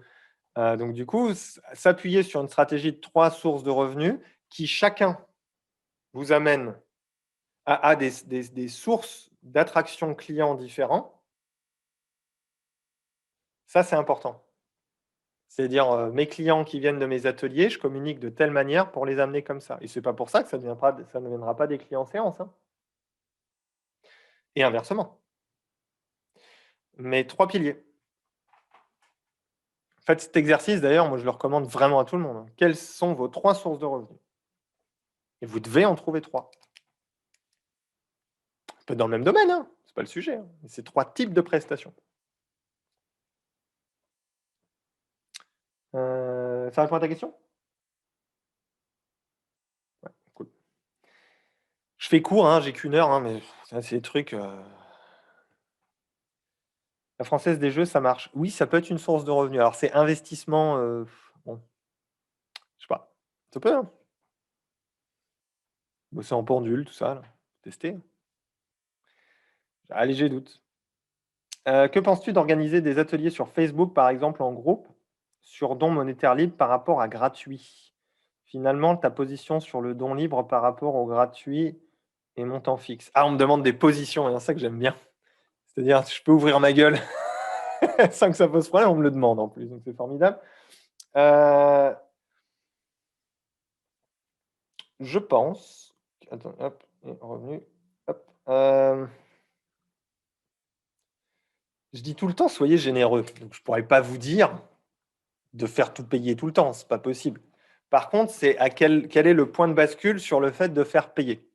Donc, du coup, s'appuyer sur une stratégie de 3 sources de revenus qui chacun vous amène à des sources d'attraction clients différents, ça, c'est important. C'est-à-dire, mes clients qui viennent de mes ateliers, je communique de telle manière pour les amener comme ça. Et ce n'est pas pour ça que ça ne deviendra pas des clients en séance. Hein. Et inversement. Mais 3 piliers. Faites cet exercice, d'ailleurs, moi je le recommande vraiment à tout le monde. Hein. Quelles sont vos 3 sources de revenus? Et vous devez en trouver 3. Peut être dans le même domaine, hein. Ce n'est pas le sujet. Hein. C'est 3 types de prestations. Ça répond à ta question? Ouais, cool. Je fais court, hein, j'ai qu'une heure, hein, mais ça, c'est des trucs. La Française des Jeux, ça marche. Oui, ça peut être une source de revenus. Alors, c'est investissement. Bon, je sais pas. Ça peut, hein. Bosser en pendule, tout ça. Là. Tester. J'ai un léger doute. Que penses-tu d'organiser des ateliers sur Facebook, par exemple, en groupe, sur don monétaire libre par rapport à gratuit? Finalement, ta position sur le don libre par rapport au gratuit et montant fixe. Ah, on me demande des positions, et c'est ça que j'aime bien. C'est-à-dire, je peux ouvrir ma gueule sans que ça pose problème, on me le demande en plus, donc c'est formidable. Je pense. Attends, hop, revenu. Hop. Je dis tout le temps, soyez généreux. Donc, je ne pourrais pas vous dire de faire tout payer tout le temps, c'est pas possible. Par contre, c'est quel est le point de bascule sur le fait de faire payer.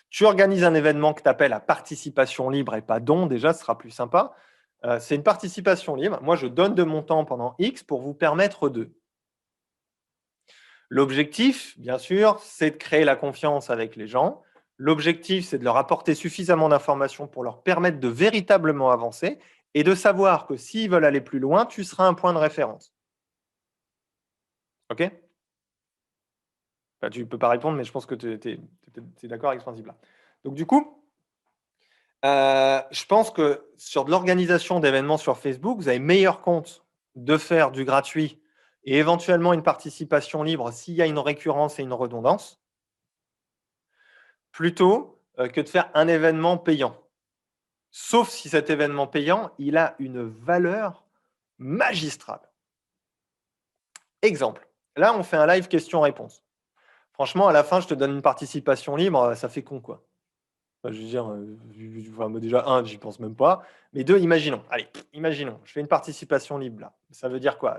Tu organises un événement que tu appelles à participation libre et pas don, déjà, ce sera plus sympa. C'est une participation libre. Moi, je donne de mon temps pendant X pour vous permettre de. L'objectif, bien sûr, c'est de créer la confiance avec les gens. L'objectif, c'est de leur apporter suffisamment d'informations pour leur permettre de véritablement avancer et de savoir que s'ils veulent aller plus loin, tu seras un point de référence. OK? Tu ne peux pas répondre, mais je pense que tu es d'accord avec ce principe-là. Donc, du coup, je pense que sur de l'organisation d'événements sur Facebook, vous avez meilleur compte de faire du gratuit et éventuellement une participation libre s'il y a une récurrence et une redondance, plutôt que de faire un événement payant. Sauf si cet événement payant, il a une valeur magistrale. Exemple, là, on fait un live question-réponse. Franchement, à la fin, je te donne une participation libre, ça fait con, quoi. Enfin, je veux dire, moi, déjà, un, j'y pense même pas. Mais deux, imaginons. Allez, imaginons. Je fais une participation libre, là. Ça veut dire quoi?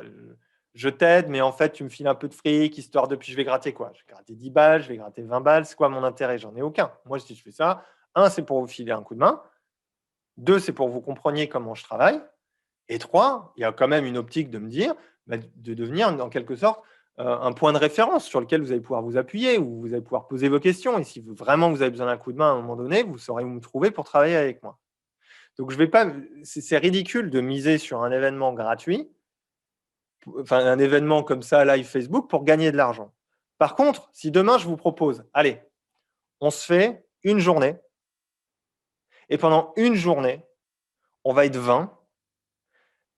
Je t'aide, mais en fait, tu me files un peu de fric, histoire de... Puis je vais gratter quoi? Je vais gratter 10 balles, je vais gratter 20 balles. C'est quoi mon intérêt? J'en ai aucun. Moi, si je fais ça, un, c'est pour vous filer un coup de main. Deux, c'est pour que vous compreniez comment je travaille. Et trois, il y a quand même une optique de me dire, de devenir en quelque sorte un point de référence sur lequel vous allez pouvoir vous appuyer, où vous allez pouvoir poser vos questions. Et si vraiment vous avez besoin d'un coup de main à un moment donné, vous saurez où me trouver pour travailler avec moi. Donc je vais pas, c'est ridicule de miser sur un événement gratuit, enfin un événement comme ça live Facebook pour gagner de l'argent. Par contre, si demain je vous propose, allez, on se fait une journée et pendant une journée, on va être 20.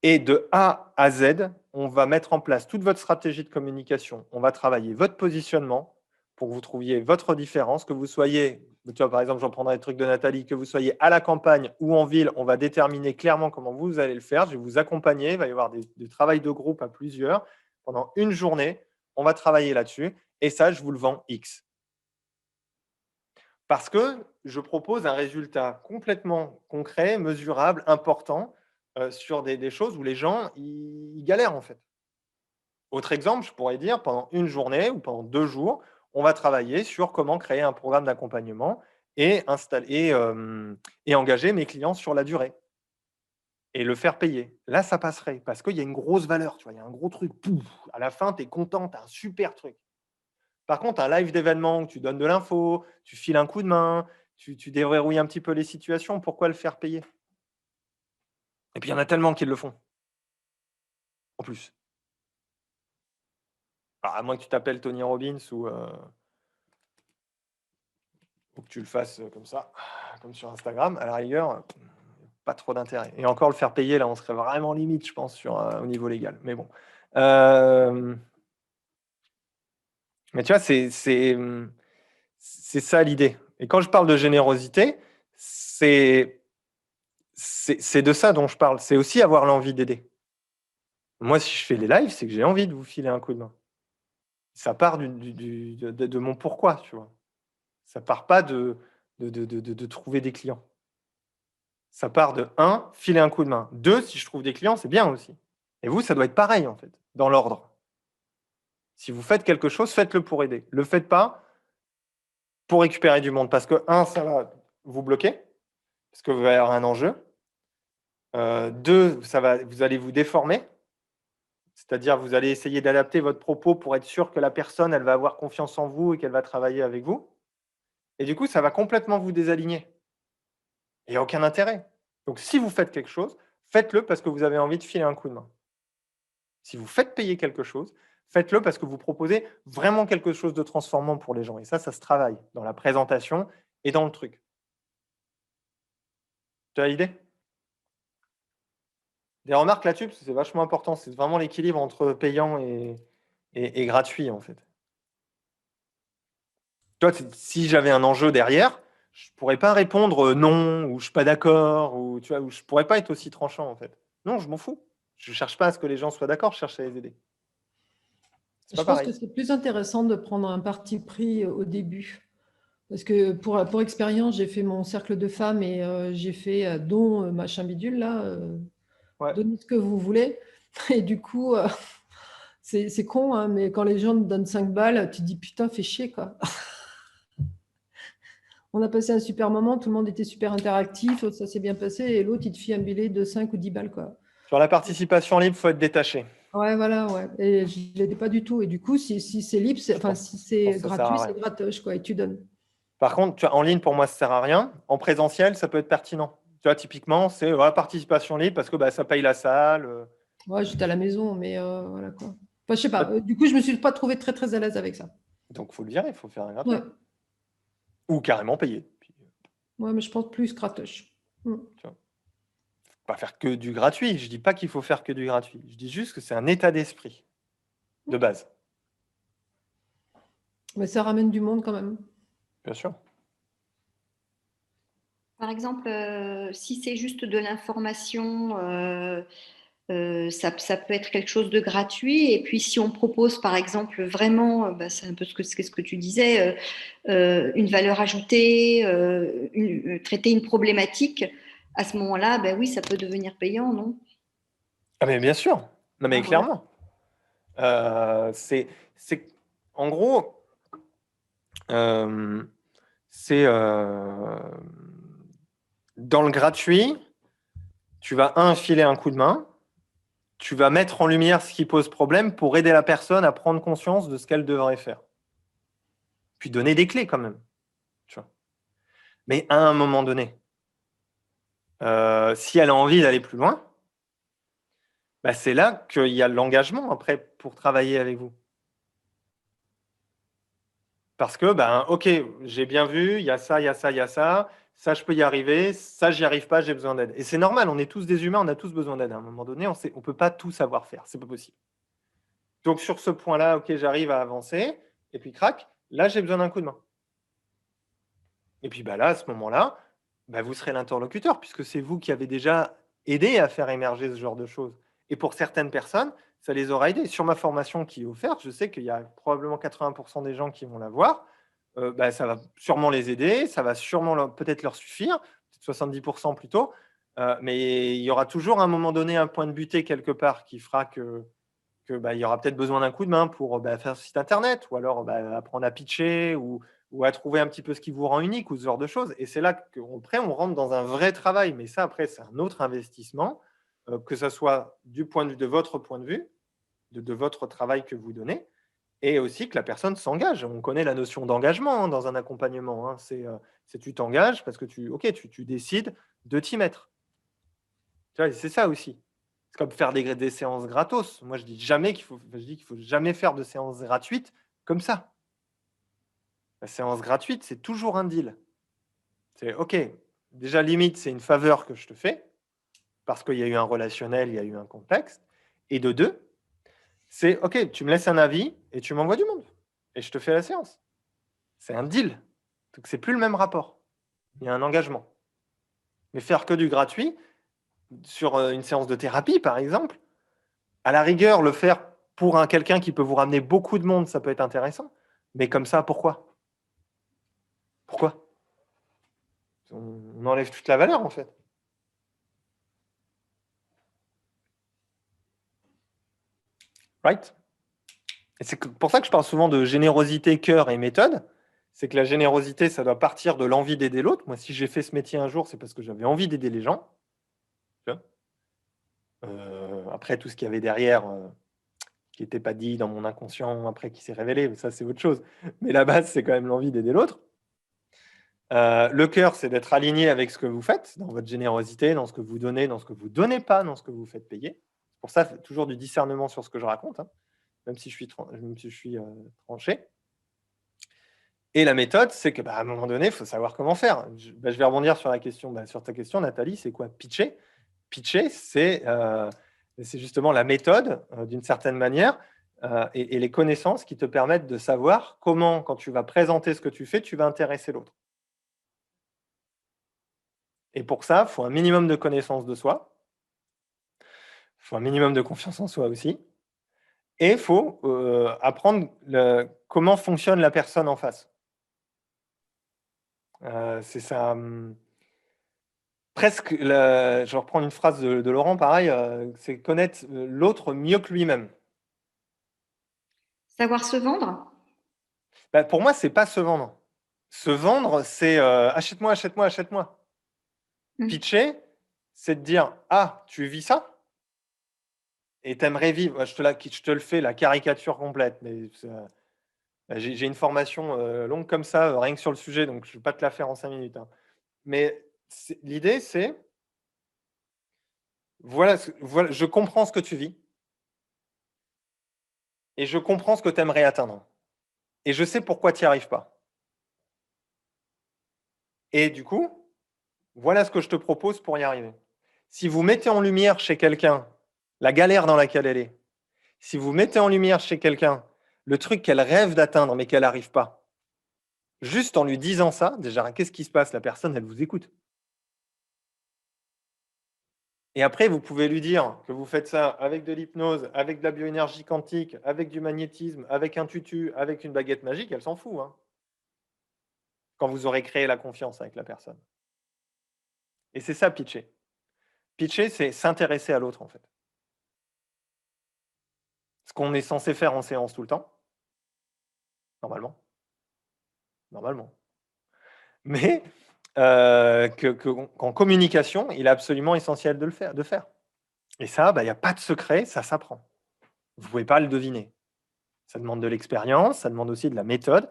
Et de A à Z, on va mettre en place toute votre stratégie de communication. On va travailler votre positionnement pour que vous trouviez votre différence, que vous soyez, tu vois, par exemple, j'en prendrai le truc de Nathalie, que vous soyez à la campagne ou en ville, on va déterminer clairement comment vous allez le faire. Je vais vous accompagner. Il va y avoir des travails de groupe à plusieurs. Pendant une journée, on va travailler là-dessus. Et ça, je vous le vends X. Parce que je propose un résultat complètement concret, mesurable, important sur des choses où les gens ils galèrent en fait. Autre exemple, je pourrais dire pendant une journée ou pendant 2 jours, on va travailler sur comment créer un programme d'accompagnement et et engager mes clients sur la durée et le faire payer. Là, ça passerait parce qu'il y a une grosse valeur, tu vois, il y a un gros truc. Pouf, à la fin, tu es content, tu as un super truc. Par contre, un live d'événement où tu donnes de l'info, tu files un coup de main, tu déverrouilles un petit peu les situations, pourquoi le faire payer? Et puis, il y en a tellement qui le font, en plus. Alors, à moins que tu t'appelles Tony Robbins ou que tu le fasses comme ça, comme sur Instagram, à la rigueur, pas trop d'intérêt. Et encore, le faire payer, là, on serait vraiment limite, je pense, au niveau légal. Mais bon. Mais tu vois, c'est ça l'idée. Et quand je parle de générosité, c'est de ça dont je parle. C'est aussi avoir l'envie d'aider. Moi, si je fais les lives, c'est que j'ai envie de vous filer un coup de main. Ça part de mon pourquoi, tu vois. Ça part pas de trouver des clients. Ça part de 1, filer un coup de main. 2, si je trouve des clients, c'est bien aussi. Et vous, ça doit être pareil, en fait, dans l'ordre. Si vous faites quelque chose, faites-le pour aider. Ne le faites pas pour récupérer du monde. Parce que, 1, ça va vous bloquer, parce que vous allez avoir un enjeu. 2, vous allez vous déformer. C'est-à-dire, vous allez essayer d'adapter votre propos pour être sûr que la personne, elle va avoir confiance en vous et qu'elle va travailler avec vous. Et du coup, ça va complètement vous désaligner. Il n'y a aucun intérêt. Donc, si vous faites quelque chose, faites-le parce que vous avez envie de filer un coup de main. Si vous faites payer quelque chose, faites-le parce que vous proposez vraiment quelque chose de transformant pour les gens. Et ça se travaille dans la présentation et dans le truc. Tu as l'idée? Des remarques là-dessus, parce que c'est vachement important. C'est vraiment l'équilibre entre payant et gratuit, en fait. Toi, si j'avais un enjeu derrière, je ne pourrais pas répondre non, ou je suis pas d'accord, ou tu vois, ou je ne pourrais pas être aussi tranchant, en fait. Non, je m'en fous. Je ne cherche pas à ce que les gens soient d'accord, je cherche à les aider. C'est Je pas pense pareil. que c'est plus intéressant de prendre un parti pris au début. Parce que pour expérience, j'ai fait mon cercle de femmes et j'ai fait don machin bidule, là, Ouais. donnez ce que vous voulez. Et du coup, c'est con, hein, mais quand les gens te donnent 5 balles, tu te dis putain, fais chier, quoi. On a passé un super moment, tout le monde était super interactif, ça s'est bien passé, et l'autre, il te fit un billet de 5 ou 10 balles, quoi. Sur la participation libre, il faut être détaché. Ouais, voilà, ouais. Et je ne l'étais pas du tout. Et du coup, si c'est libre, Je si pense c'est que ça sert à gratuit, rien. c'est gratos, quoi, et tu donnes. Par contre, tu vois, en ligne, pour moi, ça sert à rien. En présentiel, ça peut être pertinent. Tu vois, typiquement, c'est la participation libre parce que ça paye la salle. Ouais, j'étais à la maison, mais voilà, quoi. Enfin, je sais pas. Ouais. Du coup, je me suis pas trouvée très, très à l'aise avec ça. Donc, il faut le virer, il faut faire un gratuit. Ouais, Ou carrément payer. Puis, ouais, mais je pense plus gratos. Mm. tu vois, pas faire que du gratuit. Je dis pas qu'il faut faire que du gratuit. Je dis juste que c'est un état d'esprit de base, Mais ça ramène du monde quand même. bien sûr. par exemple, si c'est juste de l'information, ça peut être quelque chose de gratuit. Et puis, si on propose, par exemple, vraiment, c'est un peu ce que tu disais, une valeur ajoutée, traiter une problématique, à ce moment-là, oui, ça peut devenir payant, non? Ah mais bien sûr, non mais Ah, voilà. clairement. C'est en gros, euh, c'est dans le gratuit, tu vas filer un coup de main, tu vas mettre en lumière ce qui pose problème pour aider la personne à prendre conscience de ce qu'elle devrait faire. Puis donner des clés quand même. Tu vois. Mais à un moment donné, si elle a envie d'aller plus loin, c'est là qu'il y a l'engagement après pour travailler avec vous. Parce que, ok, j'ai bien vu, il y a ça, il y a ça, il y a ça, ça je peux y arriver, ça j'y arrive pas, j'ai besoin d'aide. Et c'est normal, on est tous des humains, on a tous besoin d'aide. À un moment donné, on ne peut pas tout savoir faire, c'est pas possible. Donc sur ce point-là, ok, j'arrive à avancer, et puis crac, là j'ai besoin d'un coup de main. Et puis là, à ce moment-là, vous serez l'interlocuteur, puisque c'est vous qui avez déjà aidé à faire émerger ce genre de choses. Et pour certaines personnes, ça les aura aidés. Sur ma formation qui est offerte, je sais qu'il y a probablement 80% des gens qui vont la voir. Ça va sûrement les aider, ça va sûrement peut-être leur suffire, peut-être 70% plutôt. Mais il y aura toujours à un moment donné un point de butée quelque part qui fera qu'il y aura peut-être besoin d'un coup de main pour faire un site internet, ou alors apprendre à pitcher, ou à trouver un petit peu ce qui vous rend unique, ou ce genre de choses. Et c'est là qu'après, on rentre dans un vrai travail. Mais ça, après, c'est un autre investissement, que ce soit du point de vue de votre point de vue, de votre travail que vous donnez, et aussi que la personne s'engage. On connaît la notion d'engagement dans un accompagnement. Hein. C'est tu t'engages parce que tu décides de t'y mettre. Tu vois, c'est ça aussi. C'est comme faire des séances gratos. Moi, je dis qu'il faut jamais faire de séances gratuites comme ça. La séance gratuite, c'est toujours un deal. C'est OK, déjà limite, c'est une faveur que je te fais, parce qu'il y a eu un relationnel, il y a eu un contexte. Et de deux, c'est OK, tu me laisses un avis et tu m'envoies du monde. Et je te fais la séance. C'est un deal. Donc, c'est plus le même rapport. Il y a un engagement. Mais faire que du gratuit, sur une séance de thérapie, par exemple, à la rigueur, le faire pour quelqu'un qui peut vous ramener beaucoup de monde, ça peut être intéressant. Mais comme ça, pourquoi? Pourquoi? On enlève toute la valeur, en fait. Right? Et c'est pour ça que je parle souvent de générosité, cœur et méthode. C'est que la générosité, ça doit partir de l'envie d'aider l'autre. Moi, si j'ai fait ce métier un jour, c'est parce que j'avais envie d'aider les gens. Après, tout ce qu'il y avait derrière, qui n'était pas dit dans mon inconscient, après qui s'est révélé, mais ça, c'est autre chose. Mais la base, c'est quand même l'envie d'aider l'autre. Le cœur, c'est d'être aligné avec ce que vous faites, dans votre générosité, dans ce que vous donnez, dans ce que vous ne donnez pas, dans ce que vous faites payer. C'est pour ça, toujours du discernement sur ce que je raconte, hein, même si je suis tranché. Et la méthode, c'est que à un moment donné, il faut savoir comment faire. Je vais rebondir sur sur ta question, Nathalie, c'est quoi pitcher? Pitcher, c'est justement la méthode, d'une certaine manière, et les connaissances qui te permettent de savoir comment, quand tu vas présenter ce que tu fais, tu vas intéresser l'autre. Et pour ça, il faut un minimum de connaissance de soi, il faut un minimum de confiance en soi aussi, et il faut apprendre comment fonctionne la personne en face. C'est ça. Presque, je vais reprendre une phrase de Laurent, pareil, c'est connaître l'autre mieux que lui-même. Savoir se vendre? Pour moi, c'est pas se vendre. Se vendre, c'est achète-moi, achète-moi, achète-moi. Pitcher, c'est de dire ah, tu vis ça et t'aimerais vivre. Je te le fais, la caricature complète. Mais j'ai une formation longue comme ça, rien que sur le sujet, donc je ne vais pas te la faire en 5 minutes. Hein. Mais l'idée, c'est voilà, je comprends ce que tu vis et je comprends ce que tu aimerais atteindre. Et je sais pourquoi tu n'y arrives pas. Et du coup, voilà ce que je te propose pour y arriver. Si vous mettez en lumière chez quelqu'un la galère dans laquelle elle est, si vous mettez en lumière chez quelqu'un le truc qu'elle rêve d'atteindre mais qu'elle n'arrive pas, juste en lui disant ça, déjà, qu'est-ce qui se passe? La personne, elle vous écoute. Et après, vous pouvez lui dire que vous faites ça avec de l'hypnose, avec de la bioénergie quantique, avec du magnétisme, avec un tutu, avec une baguette magique, elle s'en fout, hein, quand vous aurez créé la confiance avec la personne. Et c'est ça, pitcher. Pitcher, c'est s'intéresser à l'autre, en fait. Ce qu'on est censé faire en séance tout le temps, normalement. Normalement. Mais qu'en communication, il est absolument essentiel de le faire. Et ça, il n'y a pas de secret, ça s'apprend. Vous ne pouvez pas le deviner. Ça demande de l'expérience, ça demande aussi de la méthode.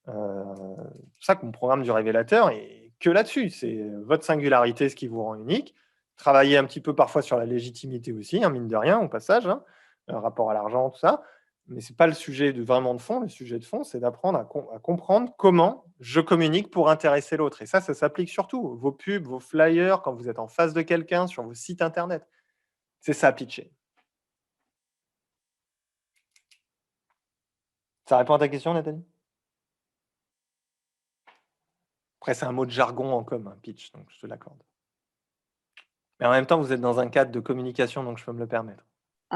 C'est pour ça que mon programme du révélateur est que là-dessus. C'est votre singularité, ce qui vous rend unique. Travailler un petit peu parfois sur la légitimité aussi, hein, mine de rien, au passage, hein, rapport à l'argent, tout ça. Mais ce n'est pas le sujet vraiment de fond. Le sujet de fond, c'est d'apprendre à comprendre comment je communique pour intéresser l'autre. Et ça s'applique surtout. Vos pubs, vos flyers, quand vous êtes en face de quelqu'un, sur vos sites Internet. C'est ça, pitcher. Ça répond à ta question, Nathalie? Après, c'est un mot de jargon en com, pitch, donc je te l'accorde. Mais en même temps, vous êtes dans un cadre de communication, donc je peux me le permettre.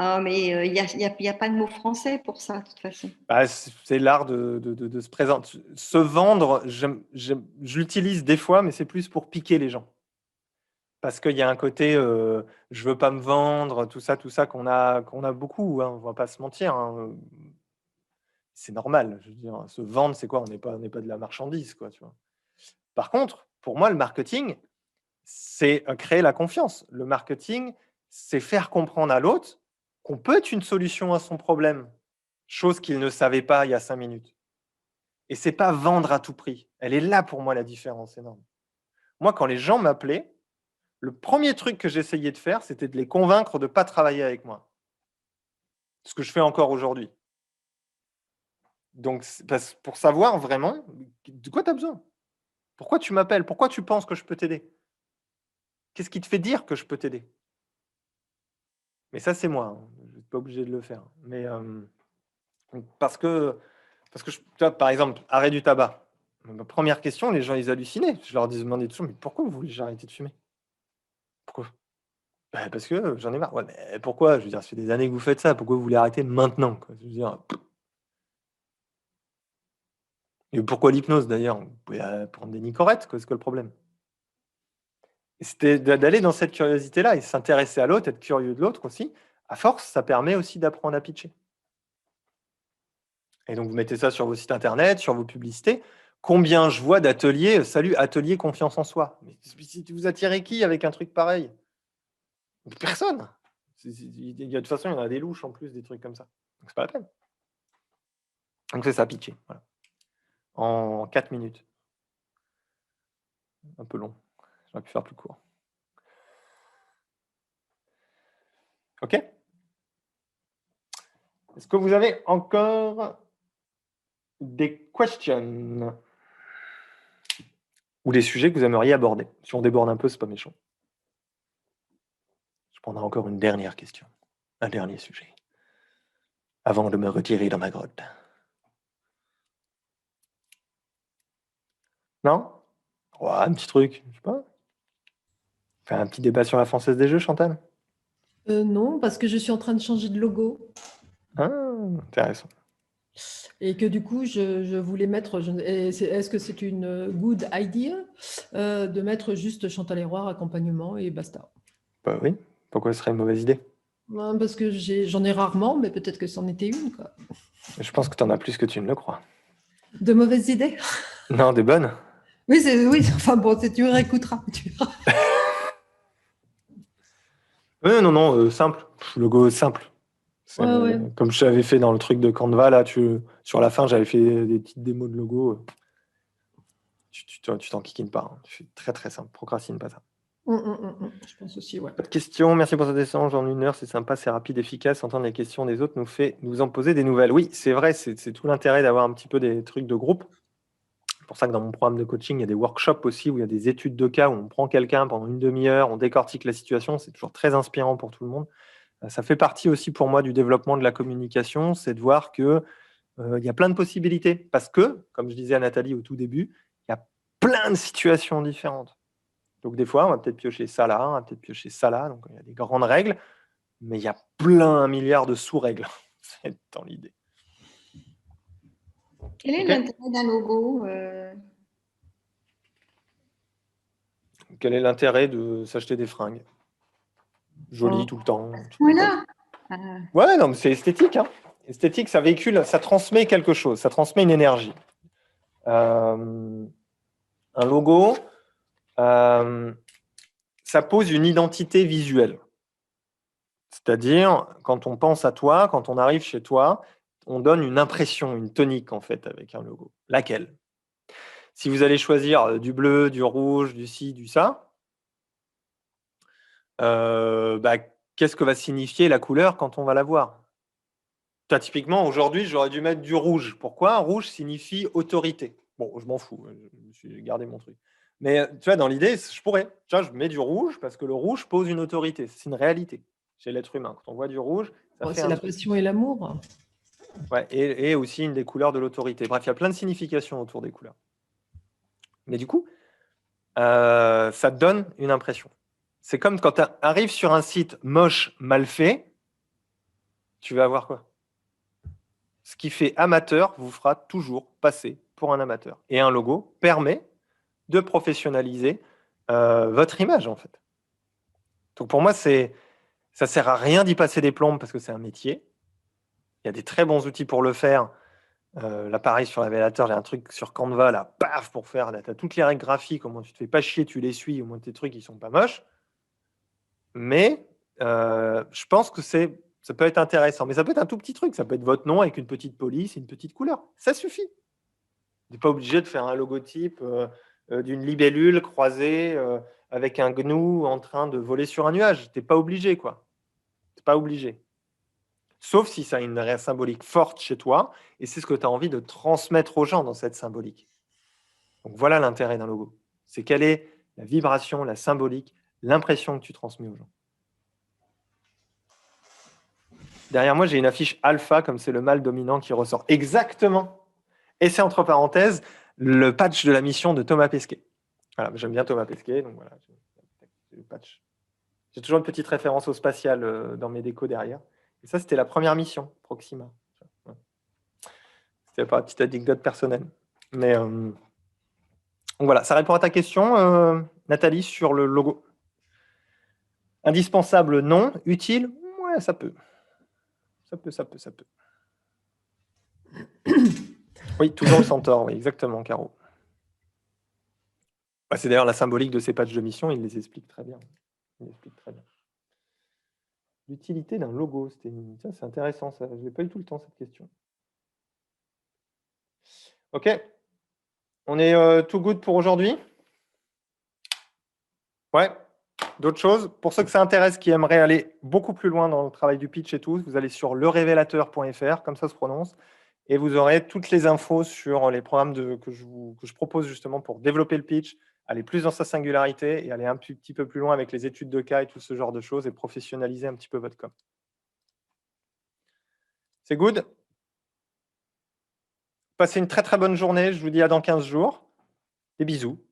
Ah, mais il n'y a pas de mot français pour ça, de toute façon. C'est l'art de se présenter. Se vendre, je l'utilise des fois, mais c'est plus pour piquer les gens. Parce qu'il y a un côté, je veux pas me vendre, tout ça qu'on a beaucoup, hein, on va pas se mentir. Hein. C'est normal, je veux dire, se vendre, c'est quoi? On n'est pas de la marchandise, quoi, tu vois. Par contre, pour moi, le marketing, c'est créer la confiance. Le marketing, c'est faire comprendre à l'autre qu'on peut être une solution à son problème, chose qu'il ne savait pas il y a 5 minutes. Et c'est pas vendre à tout prix. Elle est là pour moi la différence énorme. Moi, quand les gens m'appelaient, le premier truc que j'essayais de faire, c'était de les convaincre de ne pas travailler avec moi. Ce que je fais encore aujourd'hui. Donc, pour savoir vraiment de quoi tu as besoin. Pourquoi tu m'appelles? Pourquoi tu penses que je peux t'aider? Qu'est-ce qui te fait dire que je peux t'aider? Mais ça, c'est moi. Hein. Je n'suis pas obligé de le faire. Mais parce que tu vois, par exemple, arrêt du tabac. Ma première question, les gens, ils hallucinaient. Je leur demandais toujours, mais pourquoi vous voulez que j'arrête de fumer? Pourquoi? Parce que j'en ai marre. Ouais, mais pourquoi? Je veux dire, ça fait des années que vous faites ça. Pourquoi vous voulez arrêter maintenant, quoi? Je veux dire, et pourquoi l'hypnose, d'ailleurs? Vous pouvez prendre des Nicorette, quoi. C'est quoi le problème? Et c'était d'aller dans cette curiosité-là et s'intéresser à l'autre, être curieux de l'autre aussi. À force, ça permet aussi d'apprendre à pitcher. Et donc, vous mettez ça sur vos sites internet, sur vos publicités. Combien je vois d'ateliers, salut, atelier confiance en soi. Mais si vous attirez qui avec un truc pareil? Personne. De toute façon, il y en a des louches en plus, des trucs comme ça. Donc, c'est pas la peine. Donc, c'est ça, pitcher. Voilà. En 4 minutes. Un peu long. J'aurais pu faire plus court. OK? Est-ce que vous avez encore des questions ou des sujets que vous aimeriez aborder? Si on déborde un peu, c'est pas méchant. Je prendrai encore une dernière question, un dernier sujet, avant de me retirer dans ma grotte. Non? Ouais, un petit truc, je sais pas. Faire un petit débat sur la Française des Jeux, Chantal? Non, parce que je suis en train de changer de logo. Ah, intéressant. Et que du coup, je voulais mettre. Est-ce que c'est une good idea de mettre juste Chantal Héroard, accompagnement et basta? Bah oui. Pourquoi ce serait une mauvaise idée? Parce que j'en ai rarement, mais peut-être que c'en était une, quoi. Je pense que tu en as plus que tu ne le crois. De mauvaises idées? Non, des bonnes? Oui, enfin bon, tu réécouteras. Tu verras. Oui, non, simple. Logo simple. Ouais. Comme je l'avais fait dans le truc de Canva, là, sur la fin, j'avais fait des petites démos de logo. Tu t'en kikines pas. Hein. Tu fais très très simple. Procrastine pas ça. Je pense aussi, ouais. Pas de questions. Merci pour cet échange en 1 heure. C'est sympa, c'est rapide, efficace. Entendre les questions des autres nous fait nous en poser des nouvelles. Oui, c'est vrai, c'est tout l'intérêt d'avoir un petit peu des trucs de groupe. C'est pour ça que dans mon programme de coaching, il y a des workshops aussi où il y a des études de cas où on prend quelqu'un pendant une demi-heure, on décortique la situation. C'est toujours très inspirant pour tout le monde. Ça fait partie aussi pour moi du développement de la communication, c'est de voir qu'il y a plein de possibilités. Parce que, comme je disais à Nathalie au tout début, il y a plein de situations différentes. Donc, des fois, on va peut-être piocher ça là, on va peut-être piocher ça là. Donc, il y a des grandes règles, mais il y a plein, 1 milliard de sous-règles. C'est dans l'idée. Quel est Ok. l'intérêt d'un logo Quel est l'intérêt de s'acheter des fringues jolies Oh. tout le temps? Voilà. Ouais, non, mais c'est esthétique. Hein. Esthétique, ça véhicule, ça transmet quelque chose, ça transmet une énergie. Un logo, ça pose une identité visuelle. C'est-à-dire, quand on pense à toi, quand on arrive chez toi, on donne une impression, une tonique en fait avec un logo. Laquelle? Si vous allez choisir du bleu, du rouge, du ci, du ça, qu'est-ce que va signifier la couleur quand on va la voir? Toi, typiquement, aujourd'hui, j'aurais dû mettre du rouge. Pourquoi? Rouge signifie autorité. Bon, je m'en fous, je me suis gardé mon truc. Mais tu vois, dans l'idée, je pourrais. Tu vois, je mets du rouge parce que le rouge pose une autorité. C'est une réalité chez l'être humain. Quand on voit du rouge, ça fait C'est un la truc. passion et l'amour. Ouais, et aussi une des couleurs de l'autorité. Bref, il y a plein de significations autour des couleurs. Mais du coup, ça te donne une impression. C'est comme quand tu arrives sur un site moche, mal fait, tu vas avoir quoi? Ce qui fait amateur vous fera toujours passer pour un amateur. Et un logo permet de professionnaliser votre image, en fait. Donc pour moi, ça sert à rien d'y passer des plombes parce que c'est un métier. Il y a des très bons outils pour le faire. Là, pareil, sur Révélateur, j'ai un truc sur Canva, là, paf, pour faire. Tu as toutes les règles graphiques, au moins tu te fais pas chier, tu les suis, au moins tes trucs, ils sont pas moches. Mais je pense que ça peut être intéressant. Mais ça peut être un tout petit truc. Ça peut être votre nom avec une petite police et une petite couleur. Ça suffit. Tu n'es pas obligé de faire un logotype d'une libellule croisée avec un gnou en train de voler sur un nuage. Tu n'es pas obligé, quoi. Tu n'es pas obligé. Sauf si ça a une symbolique forte chez toi, et c'est ce que tu as envie de transmettre aux gens dans cette symbolique. Donc voilà l'intérêt d'un logo. C'est quelle est la vibration, la symbolique, l'impression que tu transmets aux gens. Derrière moi, j'ai une affiche alpha, comme c'est le mâle dominant qui ressort. Exactement. Et c'est entre parenthèses le patch de la mission de Thomas Pesquet. Voilà, j'aime bien Thomas Pesquet, donc voilà, j'ai le patch. J'ai toujours une petite référence au spatial dans mes décos derrière. Et ça, c'était la première mission, Proxima. C'était pas une petite anecdote personnelle. Mais donc voilà, ça répond à ta question, Nathalie, sur le logo. Indispensable, non. Utile, ouais, ça peut. Ça peut. Oui, toujours le centaure, oui, exactement, Caro. C'est d'ailleurs la symbolique de ces patchs de mission, il les explique très bien. L'utilité d'un logo, c'est intéressant, ça. Je n'ai pas eu tout le temps cette question. Ok. On est tout good pour aujourd'hui? Ouais. D'autres choses? Pour ceux que ça intéresse, qui aimeraient aller beaucoup plus loin dans le travail du pitch et tout, vous allez sur lerévélateur.fr, comme ça se prononce, et vous aurez toutes les infos sur les programmes que je propose justement pour développer le pitch, aller plus dans sa singularité et aller un petit peu plus loin avec les études de cas et tout ce genre de choses et professionnaliser un petit peu votre com. C'est good? Passez une très très bonne journée. Je vous dis à dans 15 jours. Des bisous.